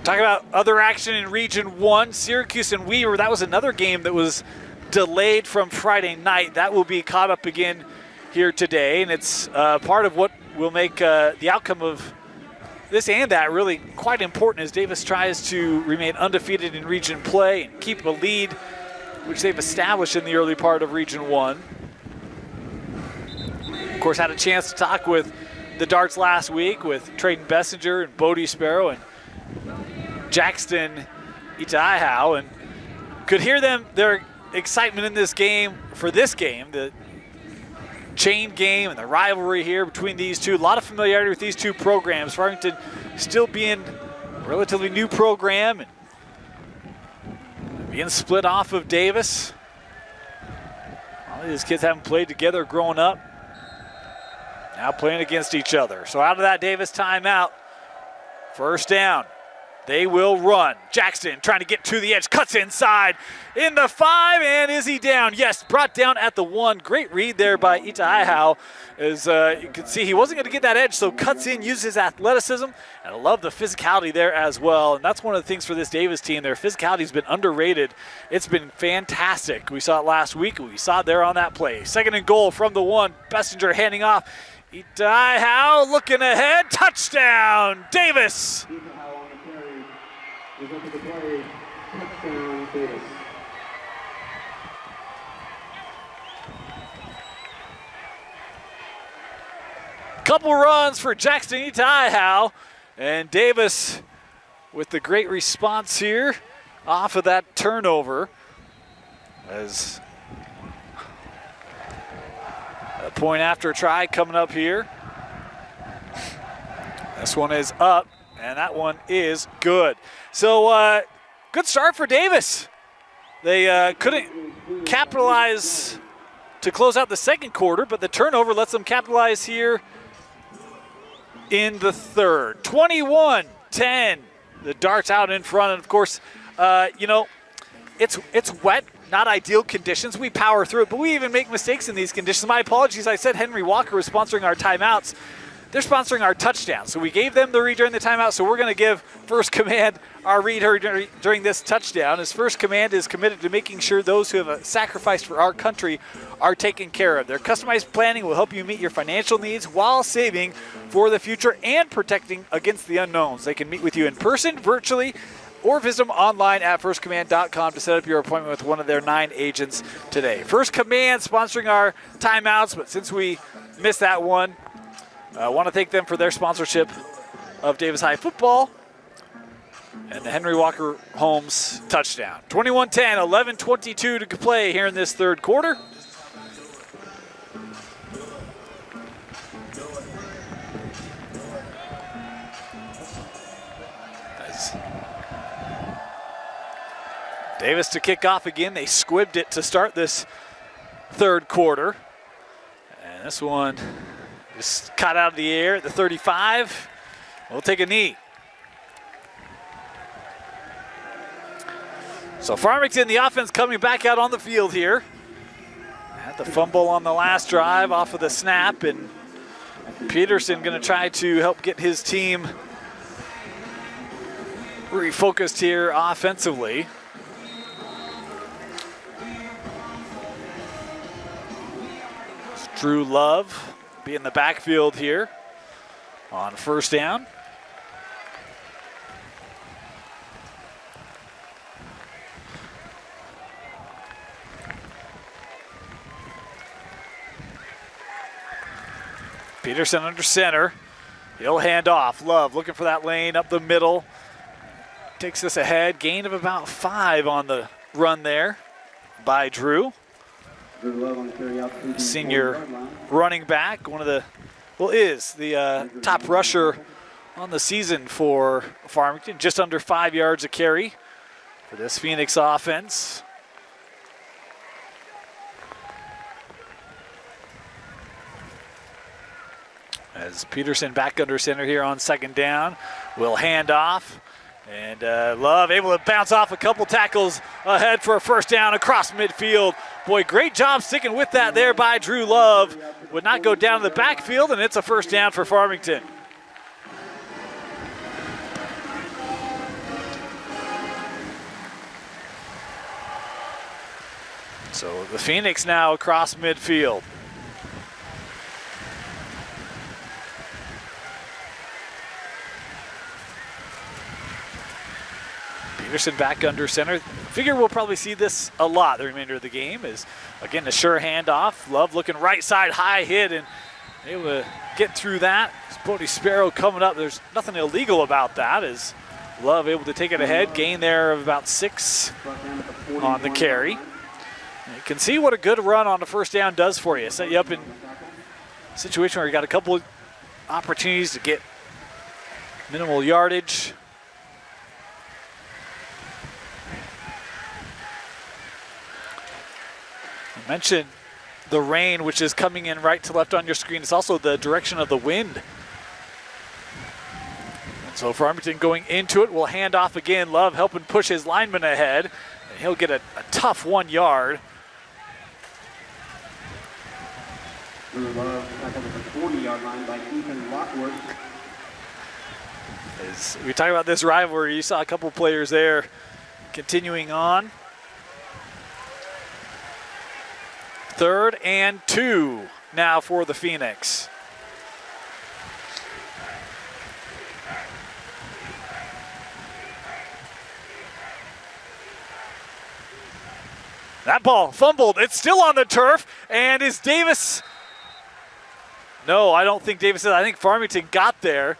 Talk about other action in Region 1. Syracuse and Weaver, that was another game that was delayed from Friday night. That will be caught up again here today, and it's part of what will make the outcome of this and that really quite important as Davis tries to remain undefeated in region play and keep a lead, which they've established in the early part of Region 1. Of course, had a chance to talk with the Darts last week with Trayton Bessinger and Bodie Sparrow and Jackson Itaiahau, and could hear their excitement in this game for this game, the chain game and the rivalry here between these two. A lot of familiarity with these two programs. Farmington still being a relatively new program and being split off of Davis. All of these kids haven't played together growing up. Now playing against each other. So out of that Davis timeout, 1st down. They will run. Jackson trying to get to the edge, cuts inside in the 5, and is he down? Yes, brought down at the 1. Great read there by Itaiahau. As you can see, he wasn't going to get that edge, so cuts in, uses his athleticism, and I love the physicality there as well. And that's one of the things for this Davis team. Their physicality has been underrated. It's been fantastic. We saw it last week. We saw it there on that play. 2nd and goal from the 1. Bessinger handing off. Itaiahau looking ahead. Touchdown, Davis. Couple runs for Jackson Itaiahau, and Davis with the great response here off of that turnover. As a point after try coming up here. This one is up, and that one is good. So good start for Davis. They couldn't capitalize to close out the second quarter, but the turnover lets them capitalize here in the third. 21-10, the Darts out in front. And of course, it's wet not ideal conditions. We power through it, but we even make mistakes in these conditions. My apologies. I said Henry Walker was sponsoring our timeouts. They're sponsoring our touchdown. So we gave them the read during the timeout, so we're going to give First Command our read during this touchdown. As First Command is committed to making sure those who have sacrificed for our country are taken care of. Their customized planning will help you meet your financial needs while saving for the future and protecting against the unknowns. They can meet with you in person, virtually, or visit them online at firstcommand.com to set up your appointment with one of their 9 agents today. First Command sponsoring our timeouts, but since we missed that one, I want to thank them for their sponsorship of Davis High football and the Henry Walker Holmes touchdown. 21-10, 11:22 to play here in this third quarter. Davis to kick off again. They squibbed it to start this third quarter. And this one just caught out of the air at the 35. We'll take a knee. So Farmington, the offense coming back out on the field here. Had the fumble on the last drive off of the snap, and Peterson going to try to help get his team refocused here offensively. Drew Love be in the backfield here on first down. Peterson under center. He'll hand off. Love looking for that lane up the middle. Takes this ahead. Gain of about 5 on the run there by Drew. Senior running back, one of the, well, is the top rusher on the season for Farmington. Just under 5 yards a carry for this Phoenix offense. As Peterson back under center here on second down, will hand off. And Love able to bounce off a couple tackles ahead for a first down across midfield. Boy, great job sticking with that there by Drew Love. Would not go down to the backfield, and it's a first down for Farmington. So the Phoenix now across midfield. Peterson back under center. Figure we'll probably see this a lot the remainder of the game. Is again a sure handoff. Love looking right side, high hit, and able to get through that. Bodie Sparrow coming up. There's nothing illegal about that. Is Love able to take it ahead. Gain there of about 6 on the carry. And you can see what a good run on the first down does for you. Set you up in a situation where you got a couple opportunities to get minimal yardage. Mentioned the rain, which is coming in right to left on your screen. It's also the direction of the wind. And so Farmington going into it will hand off again. Love helping push his lineman ahead. And he'll get a tough 1 yard. Love back over the 40-yard line by Ethan Lockwood. As we talk about this rivalry, you saw a couple players there continuing on. 3rd and 2 now for the Phoenix. That ball fumbled. It's still on the turf. And is Davis? No, I don't think Davis is. I think Farmington got there.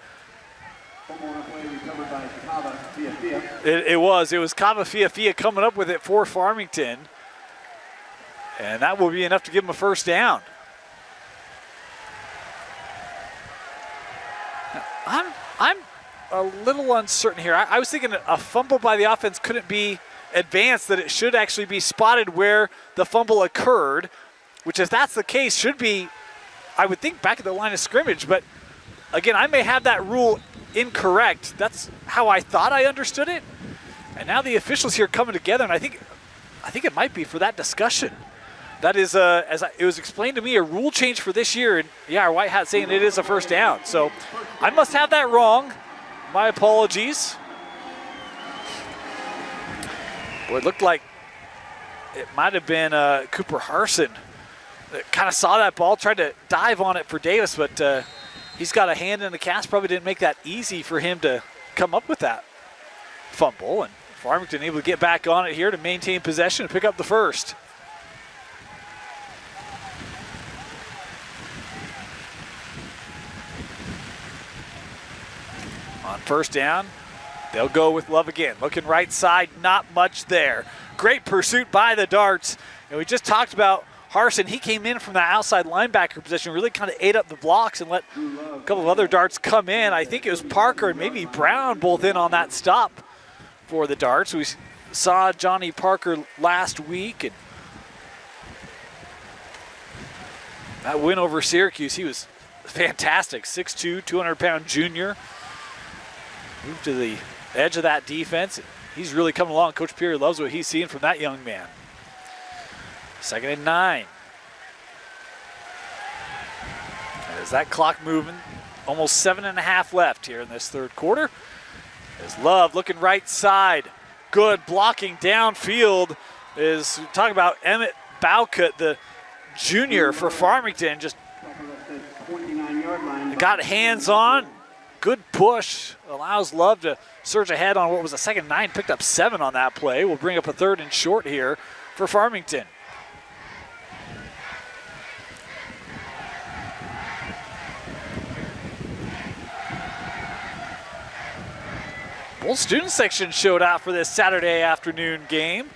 It was Kava Fiafia coming up with it for Farmington. And that will be enough to give him a first down. I'm a little uncertain here. I was thinking a fumble by the offense couldn't be advanced, that it should actually be spotted where the fumble occurred, which if that's the case should be, I would think, back at the line of scrimmage. But again, I may have that rule incorrect. That's how I thought I understood it. And now the officials here coming together, and I think I think it might be for that discussion. That is, it was explained to me, a rule change for this year. And yeah, our white hat saying it is a first down. So I must have that wrong. My apologies. Well, it looked like it might have been Cooper Harson that kind of saw that ball, tried to dive on it for Davis, but he's got a hand in the cast. Probably didn't make that easy for him to come up with that fumble. And Farmington able to get back on it here to maintain possession and pick up the first. On first down, they'll go with Love again. Looking right side, not much there. Great pursuit by the Darts. And we just talked about Harson. He came in from the outside linebacker position, really kind of ate up the blocks and let a couple of other Darts come in. I think it was Parker and maybe Brown both in on that stop for the Darts. We saw Johnny Parker last week, and that win over Syracuse, he was fantastic. 6'2", 200-pound junior. Moved to the edge of that defense. He's really coming along. Coach Peary loves what he's seeing from that young man. 2nd and 9. As that clock moving, almost 7.5 left here in this third quarter. As Love looking right side. Good blocking downfield is talking about Emmett Bowcut, the junior for Farmington. Just got hands on. Good push, allows Love to surge ahead on what was a 2nd and 9, picked up 7 on that play. We'll bring up a 3rd and short here for Farmington. Both student section showed out for this Saturday afternoon game.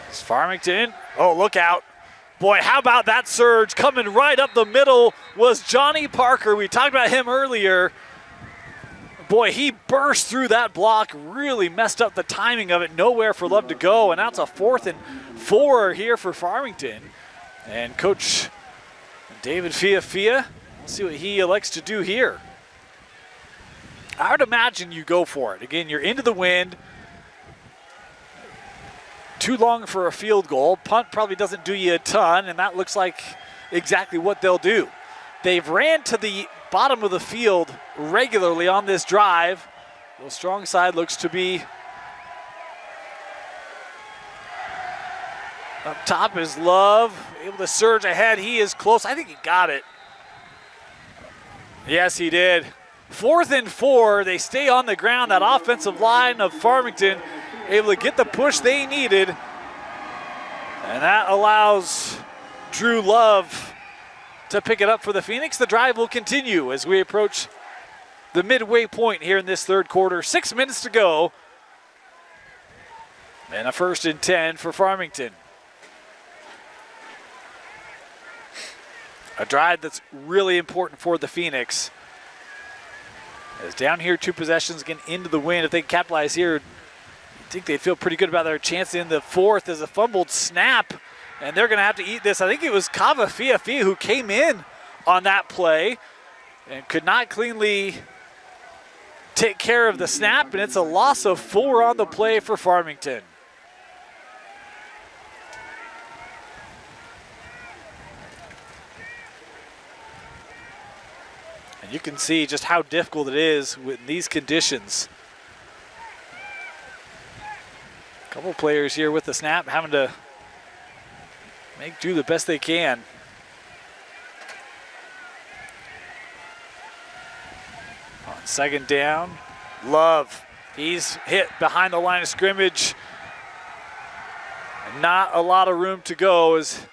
It's Farmington, oh look out. Boy, how about that surge? Coming right up the middle was Johnny Parker. We talked about him earlier. Boy, he burst through that block, really messed up the timing of it. Nowhere for Love to go, and now it's a 4th and 4 here for Farmington. And Coach David Fiafia, we'll see what he elects to do here. I would imagine you go for it. Again, you're into the wind. Too long for a field goal. Punt probably doesn't do you a ton, and that looks like exactly what they'll do. They've ran to the bottom of the field regularly on this drive. The strong side looks to be up top is Love, able to surge ahead. He is close. I think he got it. Yes, he did. 4th and 4. They stay on the ground. That offensive line of Farmington able to get the push they needed. And that allows Drew Love to pick it up for the Phoenix. The drive will continue as we approach the midway point here in this third quarter. 6 minutes to go. And a 1st and 10 for Farmington. A drive that's really important for the Phoenix. As down here, 2 possessions again into the wind. If they capitalize here, I think they feel pretty good about their chance in the 4th as a fumbled snap, and they're going to have to eat this. I think it was Kava Fiafia who came in on that play and could not cleanly take care of the snap, and it's a loss of 4 on the play for Farmington. And you can see just how difficult it is with these conditions. A couple players here with the snap having to do the best they can. On 2nd down, Love. He's hit behind the line of scrimmage. And not a lot of room to go as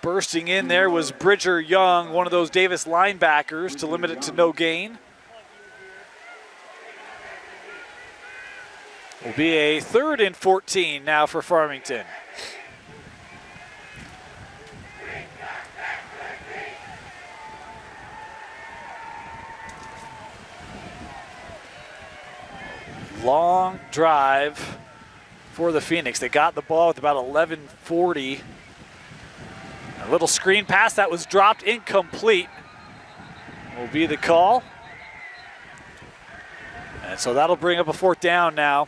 bursting in there was Bridger Young, one of those Davis linebackers, to limit it to no gain. Will be a 3rd and 14 now for Farmington. Long drive for the Phoenix. They got the ball with about 11:40. A little screen pass that was dropped incomplete will be the call. And so that'll bring up a 4th down now.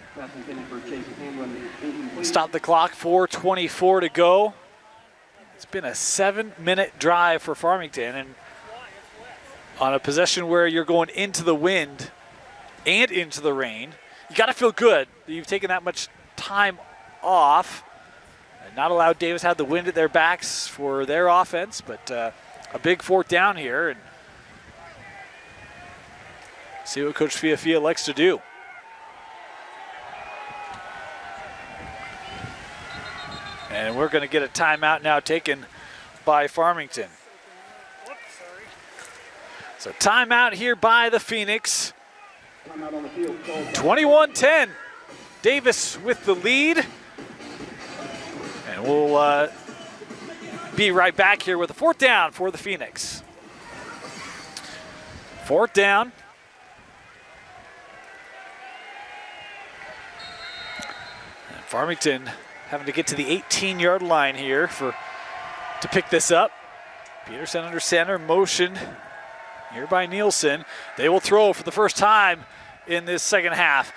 Stop the clock, 4:24 to go. It's been a 7-minute drive for Farmington, and on a possession where you're going into the wind and into the rain, you got to feel good that you've taken that much time off and not allowed Davis have the wind at their backs for their offense, but a big 4th down here, and see what Coach Fiafia likes to do. And we're going to get a timeout now taken by Farmington. So timeout here by the Phoenix. 21-10. Davis with the lead. And we'll be right back here with a 4th down for the Phoenix. 4th down. And Farmington having to get to the 18-yard line here to pick this up. Peterson under center, motion here by Nielsen. They will throw for the first time in this second half.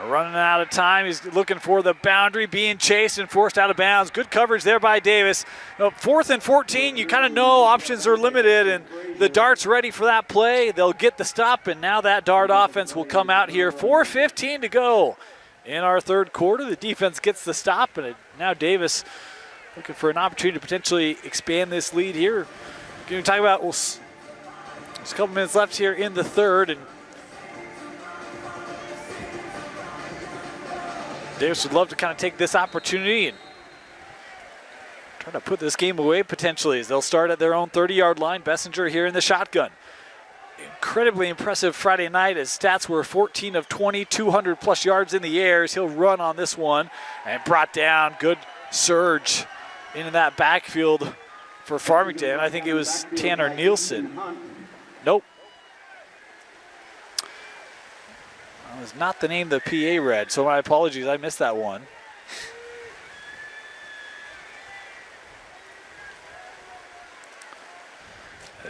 Running out of time, he's looking for the boundary, being chased and forced out of bounds. Good coverage there by Davis. 4th and 14, you kind of know options are limited, and the Dart's ready for that play. They'll get the stop, and now that Dart offense will come out here. 4:15 to go. In our 3rd quarter, the defense gets the stop, and now Davis looking for an opportunity to potentially expand this lead here. Going to talk about, there's a couple minutes left here in the 3rd, and Davis would love to kind of take this opportunity and try to put this game away potentially, as they'll start at their own 30-yard line. Bessinger here in the shotgun. Incredibly impressive Friday night. His stats were 14 of 20, 200-plus yards in the air. He'll run on this one and brought down. Good surge into that backfield for Farmington. I think it was Tanner Nielsen. Nope. That was not the name the PA read, so my apologies. I missed that one.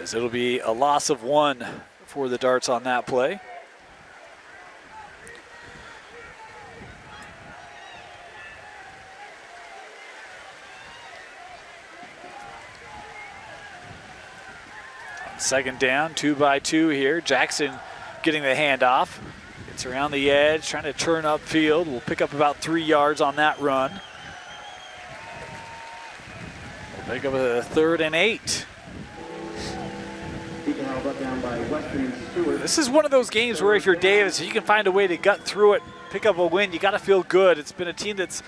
As it'll be a loss of 1 for the Darts on that play. On 2nd down, 2-by-2 here. Jackson getting the handoff. Gets around the edge, trying to turn upfield. We'll pick up about 3 yards on that run. We'll pick up a 3rd and 8. This is one of those games where if you're Davis, you can find a way to gut through it, pick up a win. You got to feel good. It's been a team that's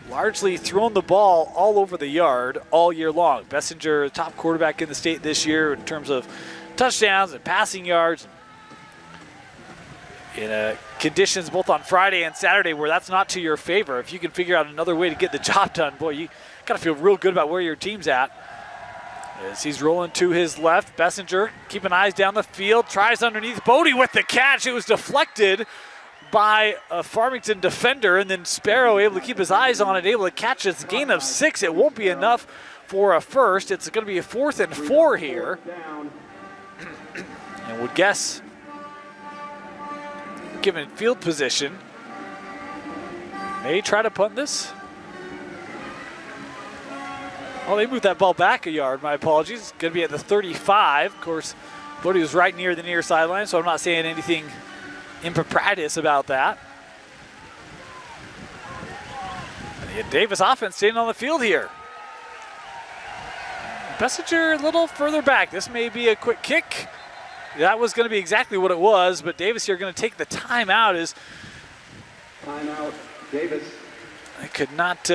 largely thrown the ball all over the yard all year long. Bessinger, top quarterback in the state this year in terms of touchdowns and passing yards. In conditions both on Friday and Saturday where that's not to your favor, if you can figure out another way to get the job done, boy, you got to feel real good about where your team's at. As he's rolling to his left, Bessinger keeping eyes down the field, tries underneath. Bodie with the catch. It was deflected by a Farmington defender, and then Sparrow able to keep his eyes on it, able to catch its gain of 6. It won't be enough for a first. It's going to be a 4th and 4 here. And would guess, given field position, may try to punt this. Oh, they moved that ball back a yard. My apologies. It's going to be at the 35. Of course, Bodie was right near the near sideline, so I'm not saying anything improprietous about that. The Davis offense staying on the field here. Bessinger a little further back. This may be a quick kick. That was going to be exactly what it was, but Davis here going to take the timeout. Timeout, Davis. I could not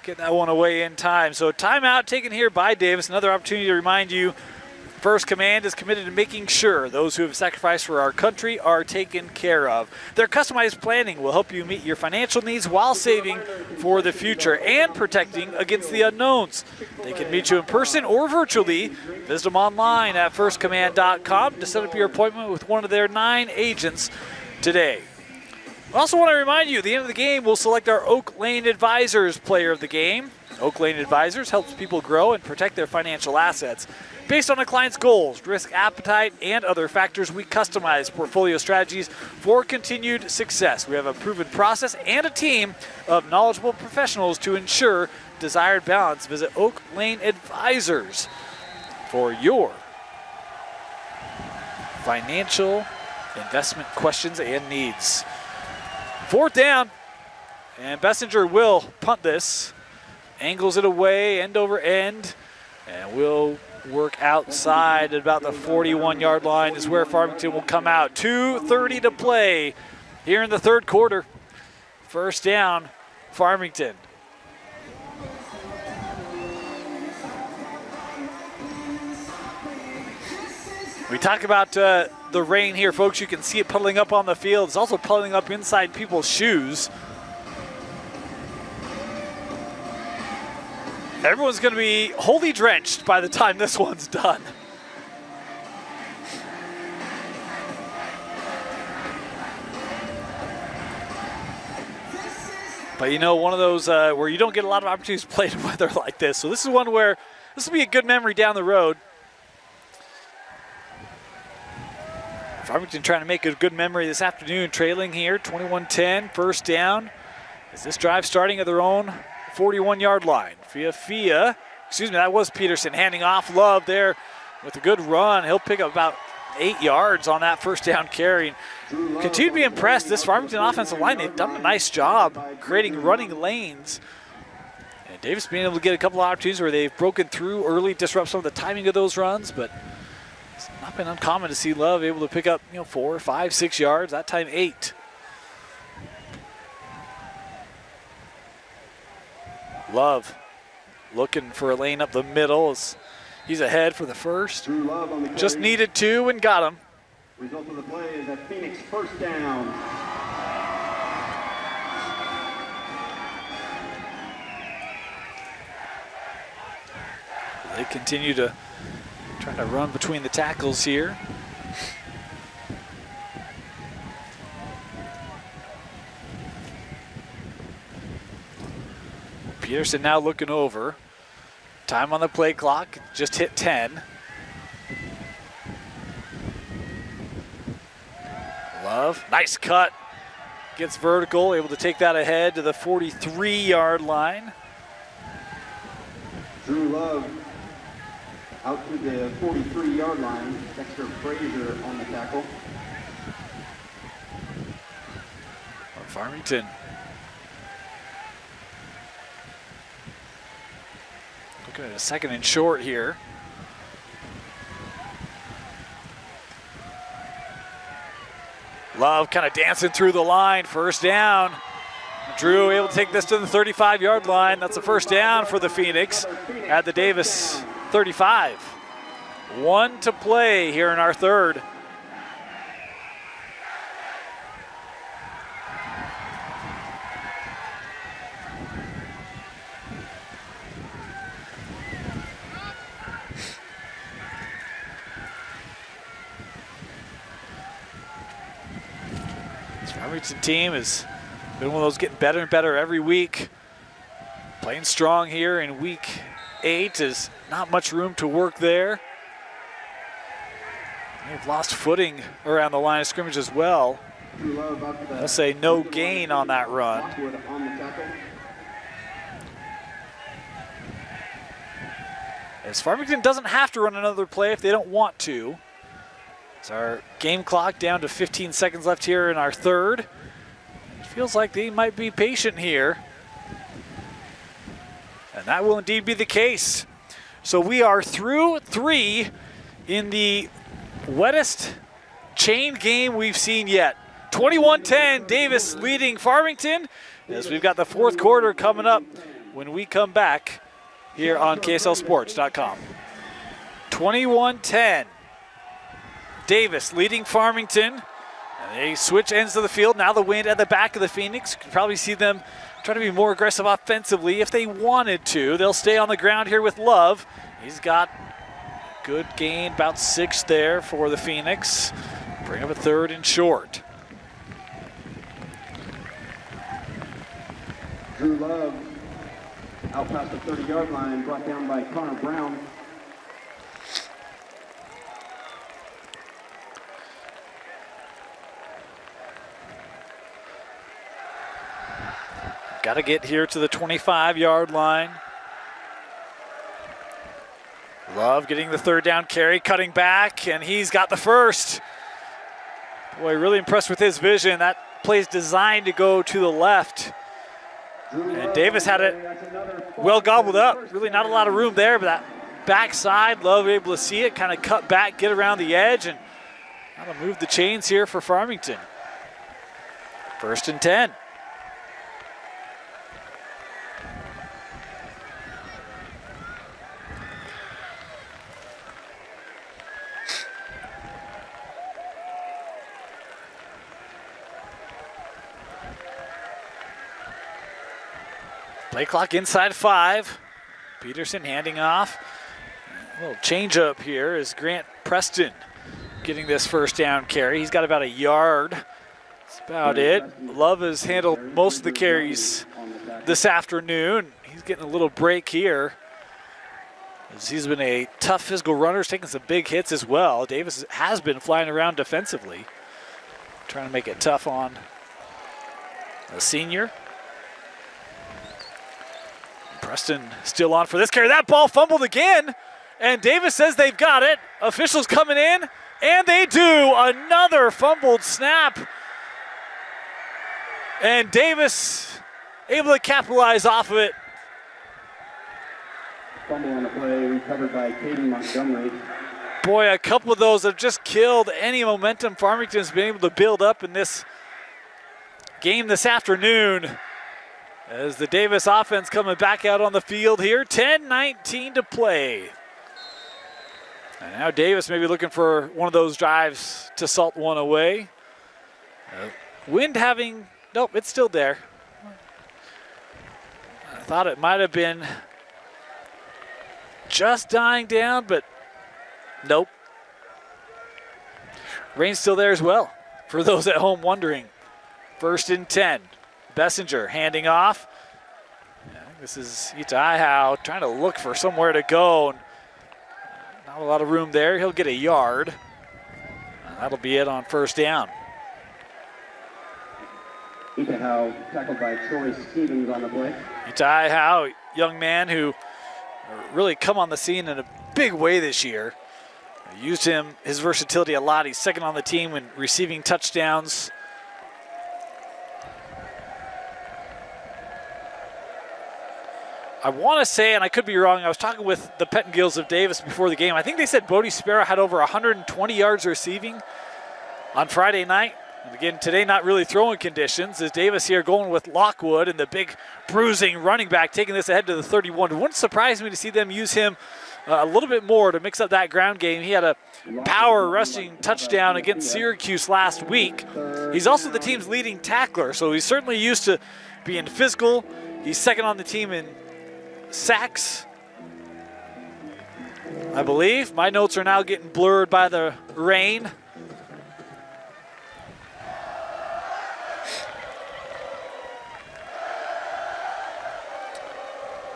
get that one away in time. So timeout taken here by Davis. Another opportunity to remind you, First Command is committed to making sure those who have sacrificed for our country are taken care of. Their customized planning will help you meet your financial needs while saving for the future and protecting against the unknowns. They can meet you in person or virtually. Visit them online at firstcommand.com to set up your appointment with one of their 9 agents today. I also want to remind you, at the end of the game, we'll select our Oak Lane Advisors player of the game. Oak Lane Advisors helps people grow and protect their financial assets. Based on a client's goals, risk appetite, and other factors, we customize portfolio strategies for continued success. We have a proven process and a team of knowledgeable professionals to ensure desired balance. Visit Oak Lane Advisors for your financial investment questions and needs. 4th down, and Bessinger will punt this. Angles it away, end over end, and will work outside at about the 41-yard line is where Farmington will come out. 2:30 to play here in the 3rd quarter. 1st down, Farmington. We talk about the rain here, folks. You can see it puddling up on the field. It's also puddling up inside people's shoes. Everyone's going to be wholly drenched by the time this one's done. But you know, one of those where you don't get a lot of opportunities to play in weather like this. So this is one where this will be a good memory down the road. Farmington trying to make a good memory this afternoon, trailing here, 21-10, 1st down. Is this drive starting at their own 41-yard line? That was Peterson handing off. Love there with a good run. He'll pick up about 8 yards on that 1st down carry. Continue to be impressed. This Farmington offensive line, they've done a nice job creating running lanes. And Davis being able to get a couple of opportunities where they've broken through early, disrupt some of the timing of those runs, but it's not been uncommon to see Love able to pick up 4, 5, 6 yards, that time 8. Love looking for a lane up the middle. He's ahead for the 1st. Just needed 2 and got him. Result of the play is a Phoenix 1st down. They continue to try to run between the tackles here. Peterson now looking over. Time on the play clock, just hit 10. Love, nice cut. Gets vertical, able to take that ahead to the 43-yard line. Drew Love out to the 43-yard line. Dexter Frazier on the tackle. Farmington. Looking at a 2nd and short here. Love kind of dancing through the line. 1st down. Drew able to take this to the 35-yard line. That's a 1st down for the Phoenix at the Davis 35. 1 to play here in our 3rd. Farmington team has been one of those getting better and better every week. Playing strong here in week 8 is not much room to work there. They've lost footing around the line of scrimmage as well. I'll say no gain on that run. As Farmington doesn't have to run another play if they don't want to. It's our game clock down to 15 seconds left here in our 3rd. It feels like they might be patient here. And that will indeed be the case. So we are through 3 in the wettest chain game we've seen yet. 21-10, Davis leading Farmington as we've got the 4th quarter coming up when we come back here on KSLSports.com. 21-10. Davis leading Farmington. And they switch ends of the field. Now the wind at the back of the Phoenix. You can probably see them trying to be more aggressive offensively if they wanted to. They'll stay on the ground here with Love. He's got good gain, about 6 there for the Phoenix. Bring up a 3rd and short. Drew Love out past the 30-yard line, brought down by Connor Brown. Got to get here to the 25-yard line. Love getting the third down carry, cutting back, and he's got the first. Boy, really impressed with his vision. That play's designed to go to the left. And Davis had it well gobbled up. Really not a lot of room there, but that backside, Love able to see it, kind of cut back, get around the edge, and that'll move the chains here for Farmington. 1st and 10. Play clock inside 5. Peterson handing off. A little change up here is Grant Preston getting this first down carry. He's got about a yard. That's about it. Love has handled most of the carries this afternoon. He's getting a little break here, as he's been a tough physical runner, he's taking some big hits as well. Davis has been flying around defensively, trying to make it tough on a senior. Preston still on for this carry. That ball fumbled again, and Davis says they've got it. Officials coming in, and they do. Another fumbled snap. And Davis able to capitalize off of it. Fumble on the play, recovered by Caden Montgomery. Boy, a couple of those have just killed any momentum Farmington's been able to build up in this game this afternoon. As the Davis offense coming back out on the field here, 10-19 to play. And now Davis maybe looking for one of those drives to salt one away. Wind having, nope, it's still there. I thought it might have been just dying down, but nope. Rain's still there as well, for those at home wondering. 1st and 10. Bessinger handing off. This is Itaiao trying to look for somewhere to go. Not a lot of room there. He'll get a yard. That'll be it on 1st down. Itaiao tackled by Troy Stevens on the play. Itaiao, young man who really come on the scene in a big way this year. Used his versatility a lot. He's second on the team in receiving touchdowns. I want to say, and I could be wrong, I was talking with the Pettingills of Davis before the game. I think they said Bodie Sparrow had over 120 yards receiving on Friday night. And again, today not really throwing conditions, as Davis here going with Lockwood and the big bruising running back taking this ahead to the 31. It wouldn't surprise me to see them use him a little bit more to mix up that ground game. He had a power rushing touchdown against Syracuse last week. He's also the team's leading tackler, so he's certainly used to being physical. He's second on the team in sacks, I believe. My notes are now getting blurred by the rain.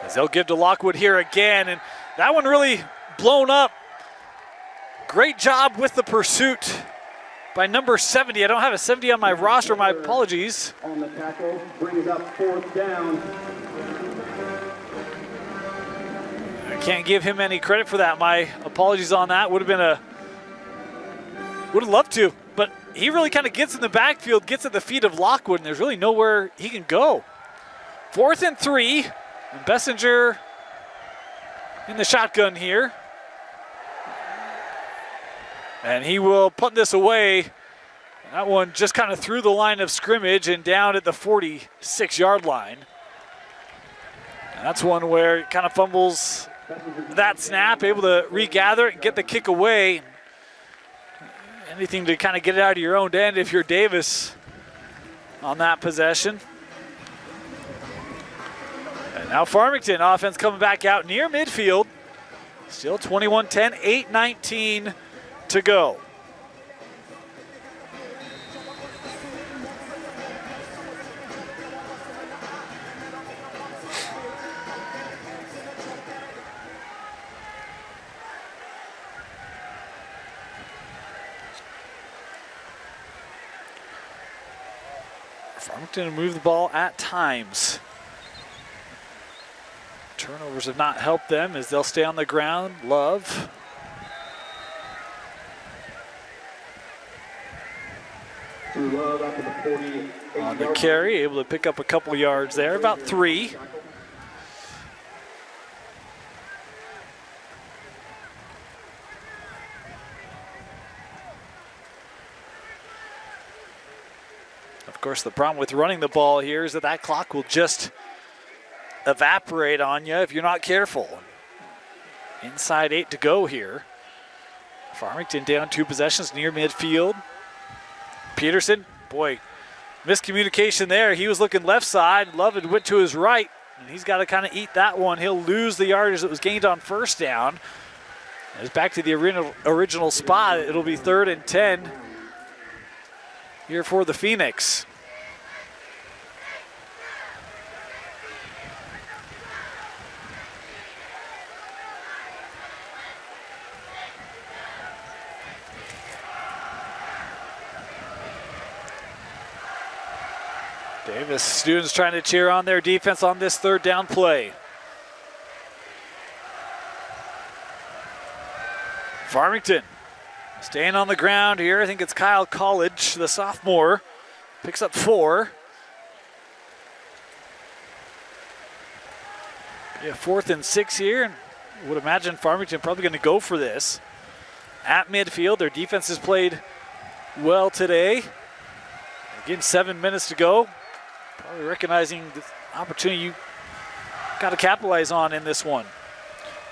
As they'll give to Lockwood here again, and that one really blown up. Great job with the pursuit by number 70. I don't have a 70 on my roster, my apologies. On the tackle, brings up 4th down. I can't give him any credit for that. My apologies on that. Would have loved to, but he really kind of gets in the backfield, gets at the feet of Lockwood, and there's really nowhere he can go. 4th and 3, and Bessinger in the shotgun here. And he will put this away. That one just kind of through the line of scrimmage and down at the 46-yard line. And that's one where it kind of fumbles that snap, able to regather it and get the kick away. Anything to kind of get it out of your own end if you're Davis on that possession. And now Farmington offense coming back out near midfield. Still 21-10, 8:19 to go. Farmington move the ball at times. Turnovers have not helped them as they'll stay on the ground. Love. Love after the 48 On the carry, able to pick up a couple yards there, about 3. Of course, the problem with running the ball here is that that clock will just evaporate on you if you're not careful. Inside 8 to go here. Farmington down 2 possessions near midfield. Peterson, boy, miscommunication there. He was looking left side. Love had went to his right, and he's got to kind of eat that one. He'll lose the yardage that was gained on first down. It's back to the original spot. It'll be 3rd and 10 here for the Phoenix. Davis students trying to cheer on their defense on this 3rd down play. Farmington staying on the ground here. I think it's Kyle College, the sophomore, picks up 4. Yeah, 4th and 6 here, and I would imagine Farmington probably going to go for this. At midfield, their defense has played well today. Again, 7 minutes to go. Probably recognizing the opportunity you got to capitalize on in this one.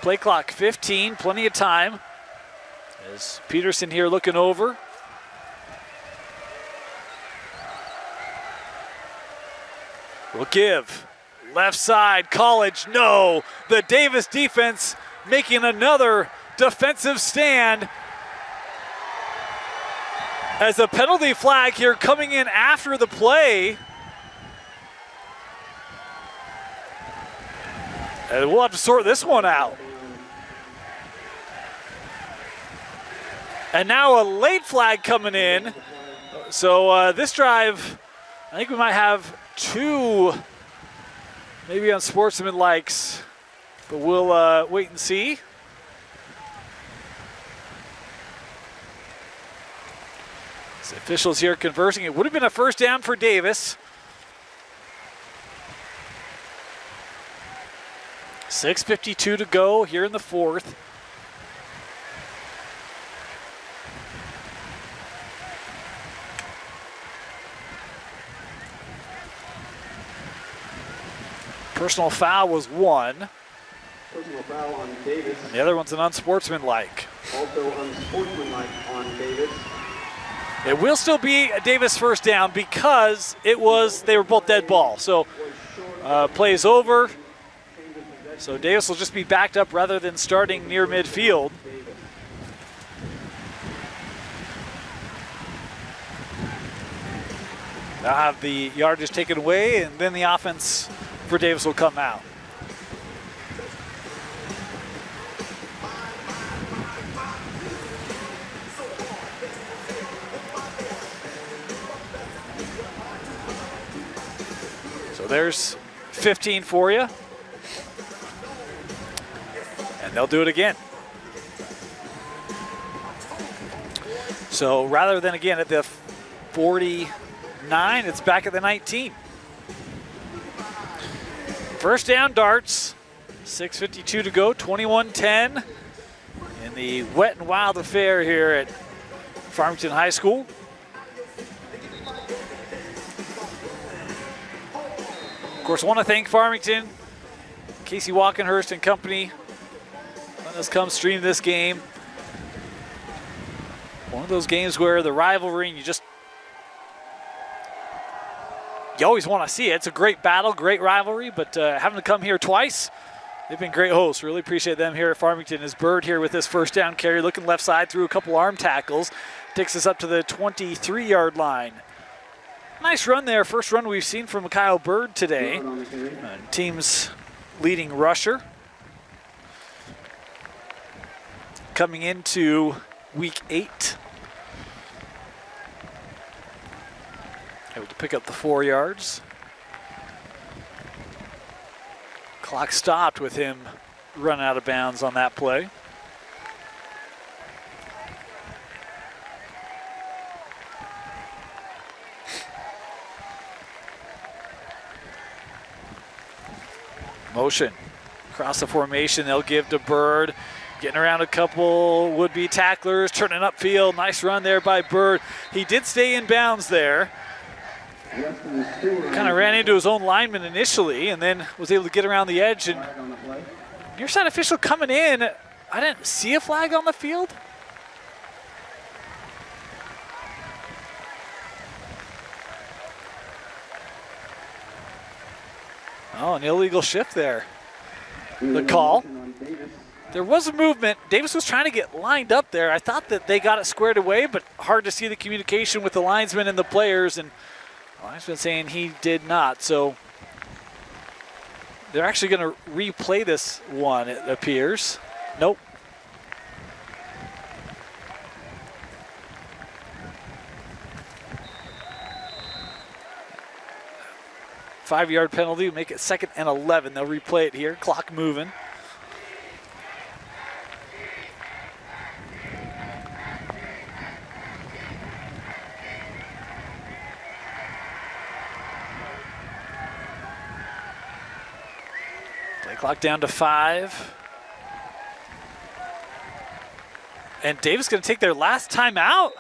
Play clock 15, plenty of time. As Peterson here looking over. Will give. Left side, College, no. The Davis defense making another defensive stand. As a penalty flag here coming in after the play. And we'll have to sort this one out. And now a late flag coming in. So this drive, I think we might have 2 maybe unsportsman likes, but we'll wait and see. So officials here conversing. It would have been a 1st down for Davis. 6:52 to go here in the 4th. Personal foul was 1. Personal foul on Davis. And the other one's an unsportsmanlike. Also unsportsmanlike on Davis. It will still be a Davis 1st down because they were both dead ball. So plays over. So Davis will just be backed up rather than starting near midfield. They'll have the yardage taken away, and then the offense for Davis will come out. So there's 15 for you. And they'll do it again. So rather than again at the 49, it's back at the 19. 1st down darts, 6:52 to go, 21-10 in the wet and wild affair here at Farmington High School. Of course, I want to thank Farmington, Casey Walkenhurst and company. Let us come stream this game. One of those games where the rivalry, and you always want to see it. It's a great battle, great rivalry, but having to come here twice, they've been great hosts. Really appreciate them here at Farmington. As Bird here with this 1st down carry, looking left side through a couple arm tackles, takes us up to the 23-yard line. Nice run there, 1st run we've seen from Kyle Bird today. Team's leading rusher. Coming into week 8. Able to pick up the 4 yards. Clock stopped with him running out of bounds on that play. Motion across the formation. They'll give to Bird. Getting around a couple would-be tacklers, turning upfield. Nice run there by Bird. He did stay in bounds there. Kind of ran into his own lineman initially and then was able to get around the edge. And near side official coming in. I didn't see a flag on the field. Oh, an illegal shift there. The call. There was a movement. Davis was trying to get lined up there. I thought that they got it squared away, but hard to see the communication with the linesman and the players. And the linesman saying he did not. So they're actually going to replay this one, it appears. Nope. Five-yard penalty, make it 2nd and 11. They'll replay it here. Clock moving. Play clock down to 5. And Davis going to take their last timeout.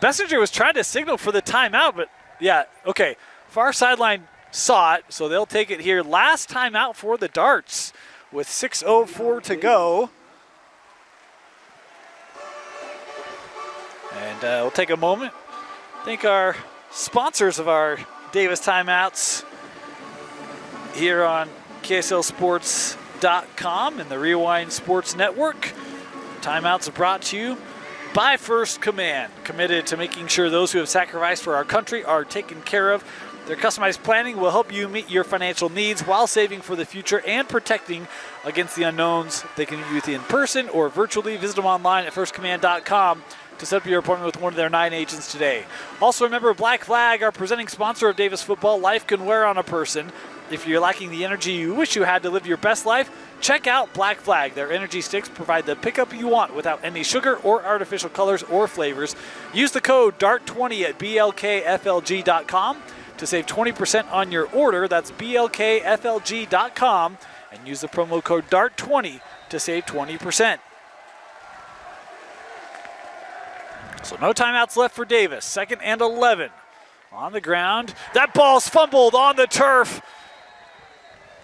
Bessinger was trying to signal for the timeout, but yeah, okay. Far sideline saw it, so they'll take it here. Last timeout for the Darts with 6:04 to go. And we'll take a moment. Thank our sponsors of our Davis timeouts here on KSLSports.com and the Rewind Sports Network. Timeouts are brought to you by First Command, committed to making sure those who have sacrificed for our country are taken care of. Their customized planning will help you meet your financial needs while saving for the future and protecting against the unknowns. They can meet with you in person or virtually. Visit them online at firstcommand.com to set up your appointment with one of their 9 agents today. Also remember, Black Flag, our presenting sponsor of Davis football. Life can wear on a person. If you're lacking the energy you wish you had to live your best life, check out Black Flag. Their energy sticks provide the pickup you want without any sugar or artificial colors or flavors. Use the code DART20 at blkflg.com to save 20% on your order. That's blkflg.com, and use the promo code DART20 to save 20%. So no timeouts left for Davis. 2nd and 11 on the ground. That ball's fumbled on the turf.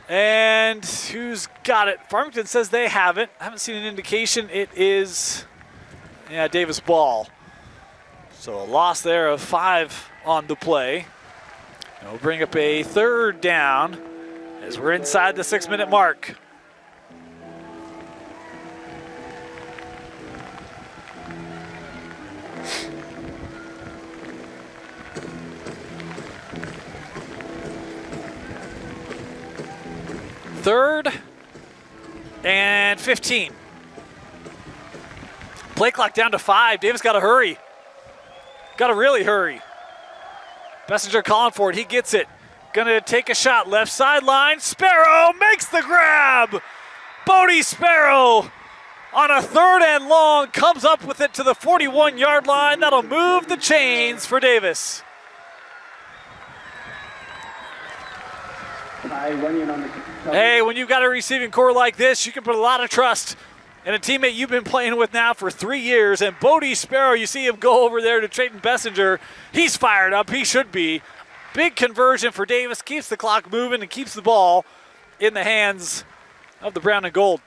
And who's got it? Farmington says they have it. I haven't seen an indication. It is, Davis ball. So a loss there of 5 on the play. And we'll bring up a 3rd down as we're inside the 6-minute mark. Third and 15. Play clock down to 5. Davis got to hurry. Got to really hurry. Bessinger calling for it. He gets it. Gonna take a shot. Left sideline. Sparrow makes the grab. Bodie Sparrow on a 3rd and long comes up with it to the 41-yard line. That'll move the chains for Davis. Hey, when you've got a receiving core like this, you can put a lot of trust in a teammate you've been playing with now for 3 years. And Bodie Sparrow, you see him go over there to Trayton Bessinger. He's fired up. He should be. Big conversion for Davis. Keeps the clock moving and keeps the ball in the hands of the brown and gold.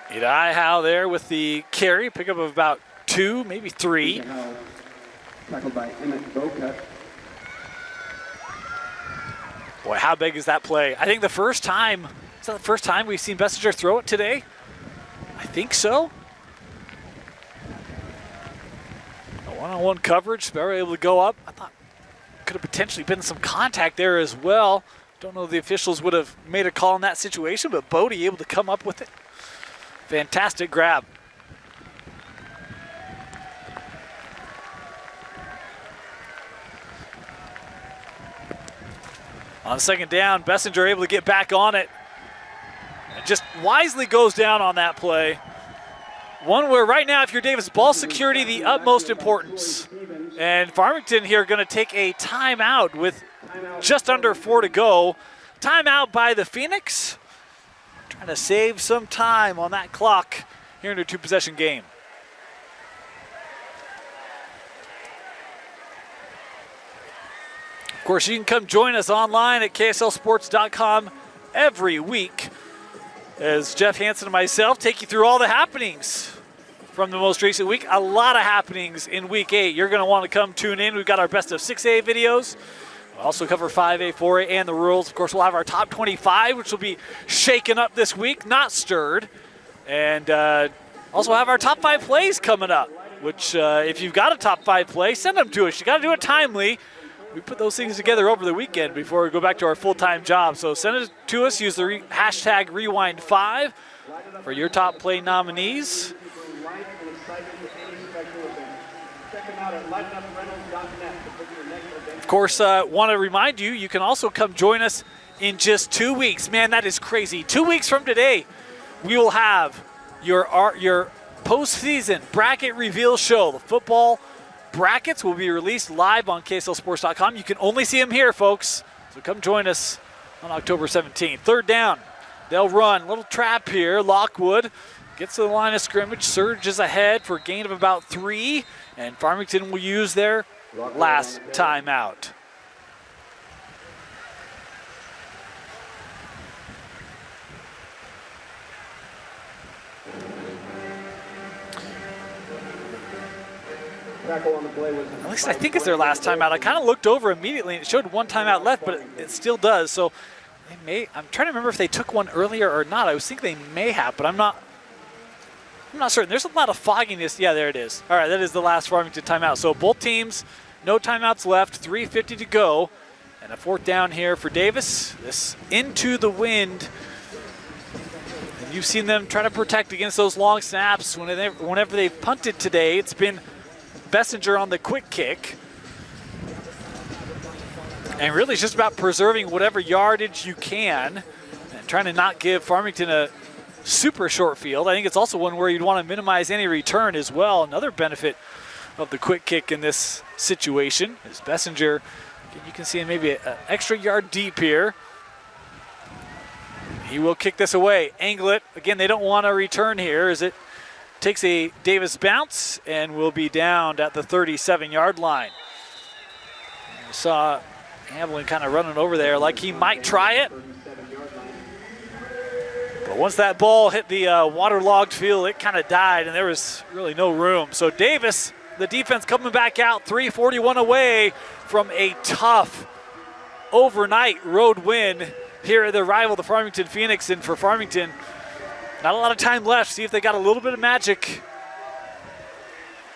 Idai Howe there with the carry, pickup of about 2, maybe 3. Tackled by Emmett Boca. Boy, how big is that play? I think is that the first time we've seen Bessinger throw it today? I think so. A one-on-one coverage, Sparrow able to go up. I thought could have potentially been some contact there as well. Don't know if the officials would have made a call in that situation, but Bodie able to come up with it. Fantastic grab. On second down, Bessinger able to get back on it. And just wisely goes down on that play. One where right now, if you're Davis, ball security, the utmost importance. And Farmington here going to take a timeout with just under 4 to go. Timeout by the Phoenix. Trying to save some time on that clock here in a 2-possession game. Of course, you can come join us online at KSLSports.com every week as Jeff Hansen and myself take you through all the happenings from the most recent week. A lot of happenings in Week 8. You're going to want to come tune in. We've got our best of 6A videos. We'll also cover 5A, 4A, and the rules. Of course, we'll have our top 25, which will be shaken up this week, not stirred. And also have our top 5 plays coming up, which if you've got a top 5 play, send them to us. You got to do it timely. We put those things together over the weekend before we go back to our full-time job. So send it to us. Use the hashtag Rewind5 for your top play nominees. Of course, want to remind you, you can also come join us in just 2 weeks. Man, that is crazy. 2 weeks from today, we will have your postseason bracket reveal show. The football brackets will be released live on KSLSports.com. You can only see them here, folks. So come join us on October 17th. Third down. They'll run. Little trap here. Lockwood gets to the line of scrimmage. Surges ahead for a gain of about 3. And Farmington will use their last timeout. At least I think it's their last timeout. I kind of looked over immediately and it showed 1 timeout left, but it still does. So they may. I'm trying to remember if they took one earlier or not. I was thinking they may have, but I'm not certain. There's a lot of fogginess. Yeah, there it is. All right, that is the last Farmington timeout. So both teams, no timeouts left. 3:50 to go, and a 4th down here for Davis. This into the wind. And you've seen them try to protect against those long snaps. Whenever they've punted today, it's been Bessinger on the quick kick. And really it's just about preserving whatever yardage you can and trying to not give Farmington a super short field. I think it's also one where you'd want to minimize any return as well. Another benefit of the quick kick in this situation is Bessinger. You can see him maybe an extra yard deep here. He will kick this away. Angle it. Again, they don't want a return here as it takes a Davis bounce and will be down at the 37-yard line. You saw Hamlin kind of running over there like he might try it. But once that ball hit the waterlogged field, it kind of died and there was really no room. So Davis, the defense coming back out, 3:41 away from a tough overnight road win here at the rival, the Farmington Phoenix. And for Farmington, not a lot of time left. See if they got a little bit of magic.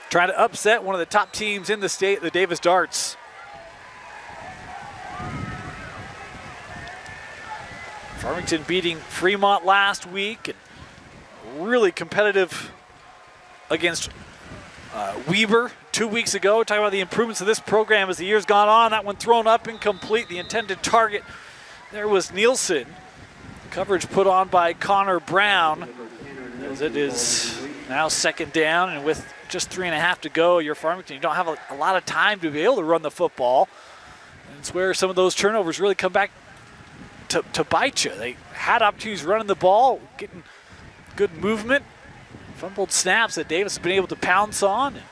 Trying to upset one of the top teams in the state, the Davis Darts. Farmington beating Fremont last week and really competitive against Weber 2 weeks ago. Talking about the improvements of this program as the year's gone on. That one thrown up incomplete. The intended target there was Nielsen. Coverage put on by Connor Brown as it is now 2nd down, and with just 3.5 to go, you're Farmington. You don't have a lot of time to be able to run the football. And it's where some of those turnovers really come back to bite you. They had opportunities running the ball, getting good movement, fumbled snaps that Davis has been able to pounce on. And